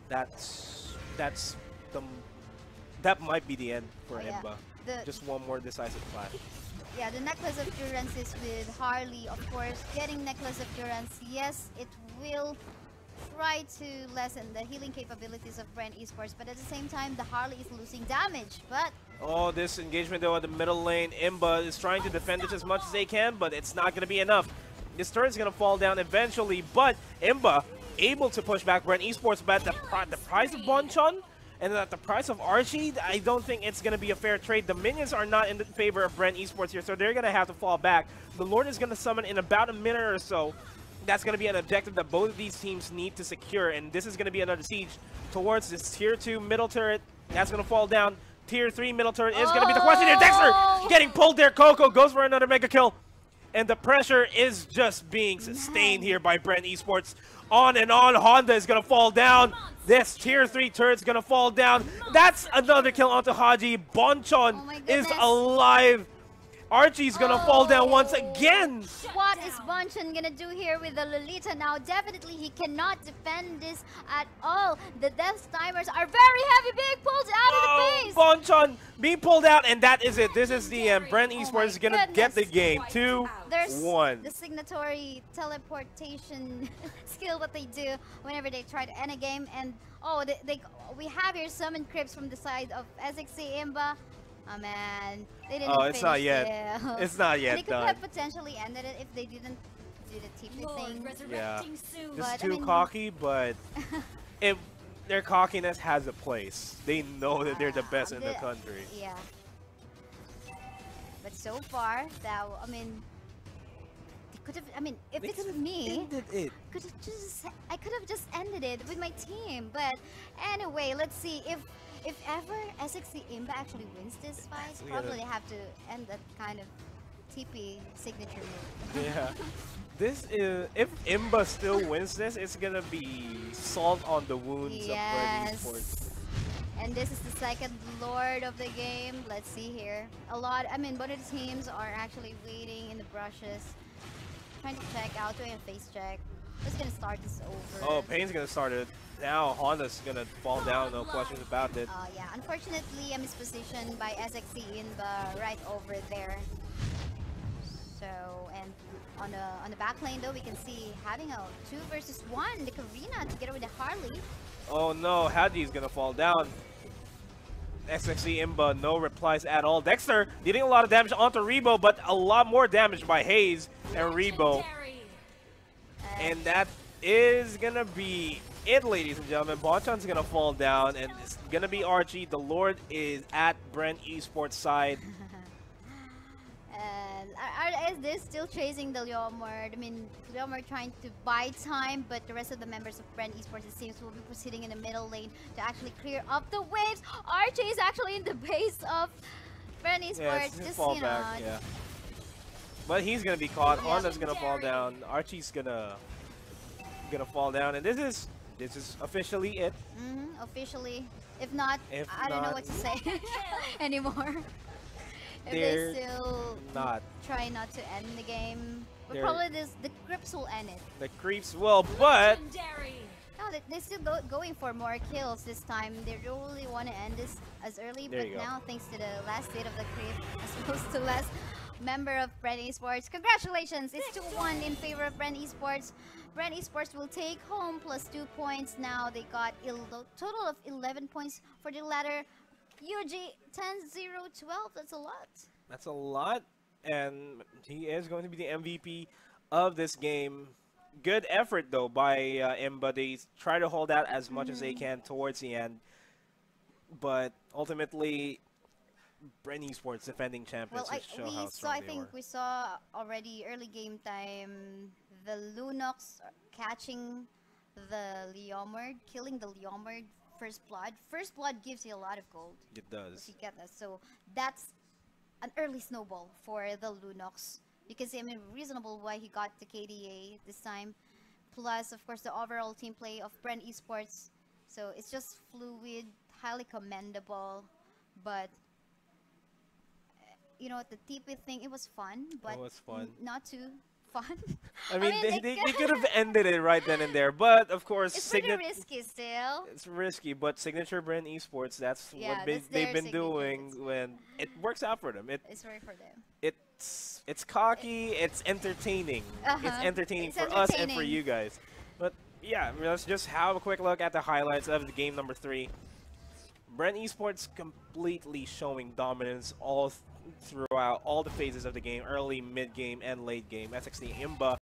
Speaker 6: That might be the end for IMBA. Just one more decisive clash.
Speaker 7: Yeah, the Necklace of Durance is with Harley, of course. Getting Necklace of Durance, yes, it will try to lessen the healing capabilities of Bren Esports, but at the same time, the Harley is losing damage. But
Speaker 6: oh, this engagement though at the middle lane, IMBA is trying to defend it as much as they can, but it's not going to be enough. This turret's going to fall down eventually, but IMBA able to push back Bren Esports, but at the price of Bonchon and at the price of Archie, I don't think it's going to be a fair trade. The minions are not in favor of Bren Esports here, so they're going to have to fall back. The Lord is going to summon in about a minute or so. That's going to be an objective that both of these teams need to secure, and this is going to be another siege towards this tier 2 middle turret. That's going to fall down. Tier 3 middle turret is going to be the question here. Dexter getting pulled there. Coco goes for another mega kill. And the pressure is just being sustained here by Bren Esports. On and on, Honda is going to fall down. This tier 3 turret's going to fall down. That's another kill onto Haji. Bonchon is alive. Archie's going to fall down once again.
Speaker 7: What is Bonchon going to do here with the Lolita now? Definitely he cannot defend this at all. The death timers are very heavy, being pulled out of the base.
Speaker 6: Bonchon being pulled out, and that is it. This is the end. Bren Esports is going to get the game. 2-1.
Speaker 7: There's the signatory teleportation skill that they do whenever they try to end a game. And oh, we have here summon creeps from the side of SXC IMBA. Oh man, they didn't finish.
Speaker 6: It's not yet. It's not yet
Speaker 7: they could have potentially ended it if they didn't do the TP thing.
Speaker 6: Yeah, this is too cocky, but their cockiness has a place. They know that they're the best in the
Speaker 7: The-
Speaker 6: country.
Speaker 7: Yeah. But so far, that I mean, they could have. I mean, if
Speaker 6: They
Speaker 7: it's
Speaker 6: could've
Speaker 7: me,
Speaker 6: ended it.
Speaker 7: I could have just ended it with my team. But anyway, let's see if ever SXC IMBA actually wins this fight.
Speaker 6: Actually,
Speaker 7: Probably they have to end that kind of TP signature move.
Speaker 6: Yeah. This is if IMBA still wins this, it's gonna be salt on the wounds of Bren Esports.
Speaker 7: And this is the second Lord of the game. Let's see here. I mean, both of the teams are actually waiting in the brushes. Trying to check out, doing a face check. Who's gonna start this over?
Speaker 6: Oh, Payne's gonna start it. Now Honda's gonna fall down, no questions about it.
Speaker 7: Yeah, unfortunately, a misposition by SXC IMBA right over there. So, and on the back lane though, we can see having a 2 versus 1, the Karina together with the Harley.
Speaker 6: Oh no, Hadi's gonna fall down. SXC IMBA, no replies at all. Dexter dealing a lot of damage onto Rebo, but a lot more damage by Hayes and Rebo. And that is gonna be it, ladies and gentlemen. Bonchan's gonna fall down, and it's gonna be Archie. The Lord is at Bren Esports side.
Speaker 7: And is this still chasing the Leomord? I mean, Leomord trying to buy time, but the rest of the members of Bren Esports, it seems, will be proceeding in the middle lane to actually clear up the waves. Archie is actually in the base of Bren Esports.
Speaker 6: Yeah, it's
Speaker 7: just,
Speaker 6: fall
Speaker 7: you know.
Speaker 6: back, yeah. But he's gonna be caught. Honda's gonna fall down. Archie's gonna fall down, and this is officially it.
Speaker 7: Officially. If not,
Speaker 6: If
Speaker 7: I don't know
Speaker 6: not-
Speaker 7: what to say anymore. If
Speaker 6: They're
Speaker 7: they still
Speaker 6: not.
Speaker 7: try not to end the game, but
Speaker 6: They're-
Speaker 7: probably the Crips will end it.
Speaker 6: The creeps will, but
Speaker 7: No, they still going for more kills this time. They really want to end this as early,
Speaker 6: There
Speaker 7: but
Speaker 6: you go.
Speaker 7: now thanks to the last state of the creep, as opposed to last member of Bren Esports. Congratulations! It's 2-1 in favor of Bren Esports. Bren Esports will take home plus 2 points. Now they got a total of 11 points for the latter. UG 10-0-12. That's a lot.
Speaker 6: that's a lot. And he is going to be the MVP of this game. Good effort though by IMBA. They try to hold out as much as they can towards the end, but ultimately, Bren Esports defending champions
Speaker 7: Well,
Speaker 6: just show how
Speaker 7: I
Speaker 6: strong they
Speaker 7: think
Speaker 6: were.
Speaker 7: we saw already early game time the Lunox catching the Leomord, killing the Leomord first blood. First blood gives you a lot of gold
Speaker 6: It
Speaker 7: if
Speaker 6: does.
Speaker 7: you get that. So that's an early snowball for the Lunox. You can see, I mean, reasonable why he got the KDA this time. Plus, of course, the overall team play of Bren Esports. So it's just fluid, highly commendable. But you know what, the TP thing, it was fun, but
Speaker 6: was fun.
Speaker 7: not too fun.
Speaker 6: I mean,
Speaker 7: mean,
Speaker 6: they could have ended it right then and there, but of course,
Speaker 7: It's pretty risky still.
Speaker 6: it's risky. But signature Bren Esports, that's
Speaker 7: Yeah,
Speaker 6: what
Speaker 7: that's
Speaker 6: they've
Speaker 7: their
Speaker 6: been
Speaker 7: signature.
Speaker 6: doing when it works out for them.
Speaker 7: It's right for them.
Speaker 6: It's cocky, it's entertaining. It's
Speaker 7: Uh-huh.
Speaker 6: entertaining
Speaker 7: It's
Speaker 6: for us and for
Speaker 7: entertaining.
Speaker 6: you guys. But yeah, let's just have a quick look at the highlights of the game number 3. Bren Esports completely showing dominance all throughout all the phases of the game, early, mid game, and late game. SXT IMBA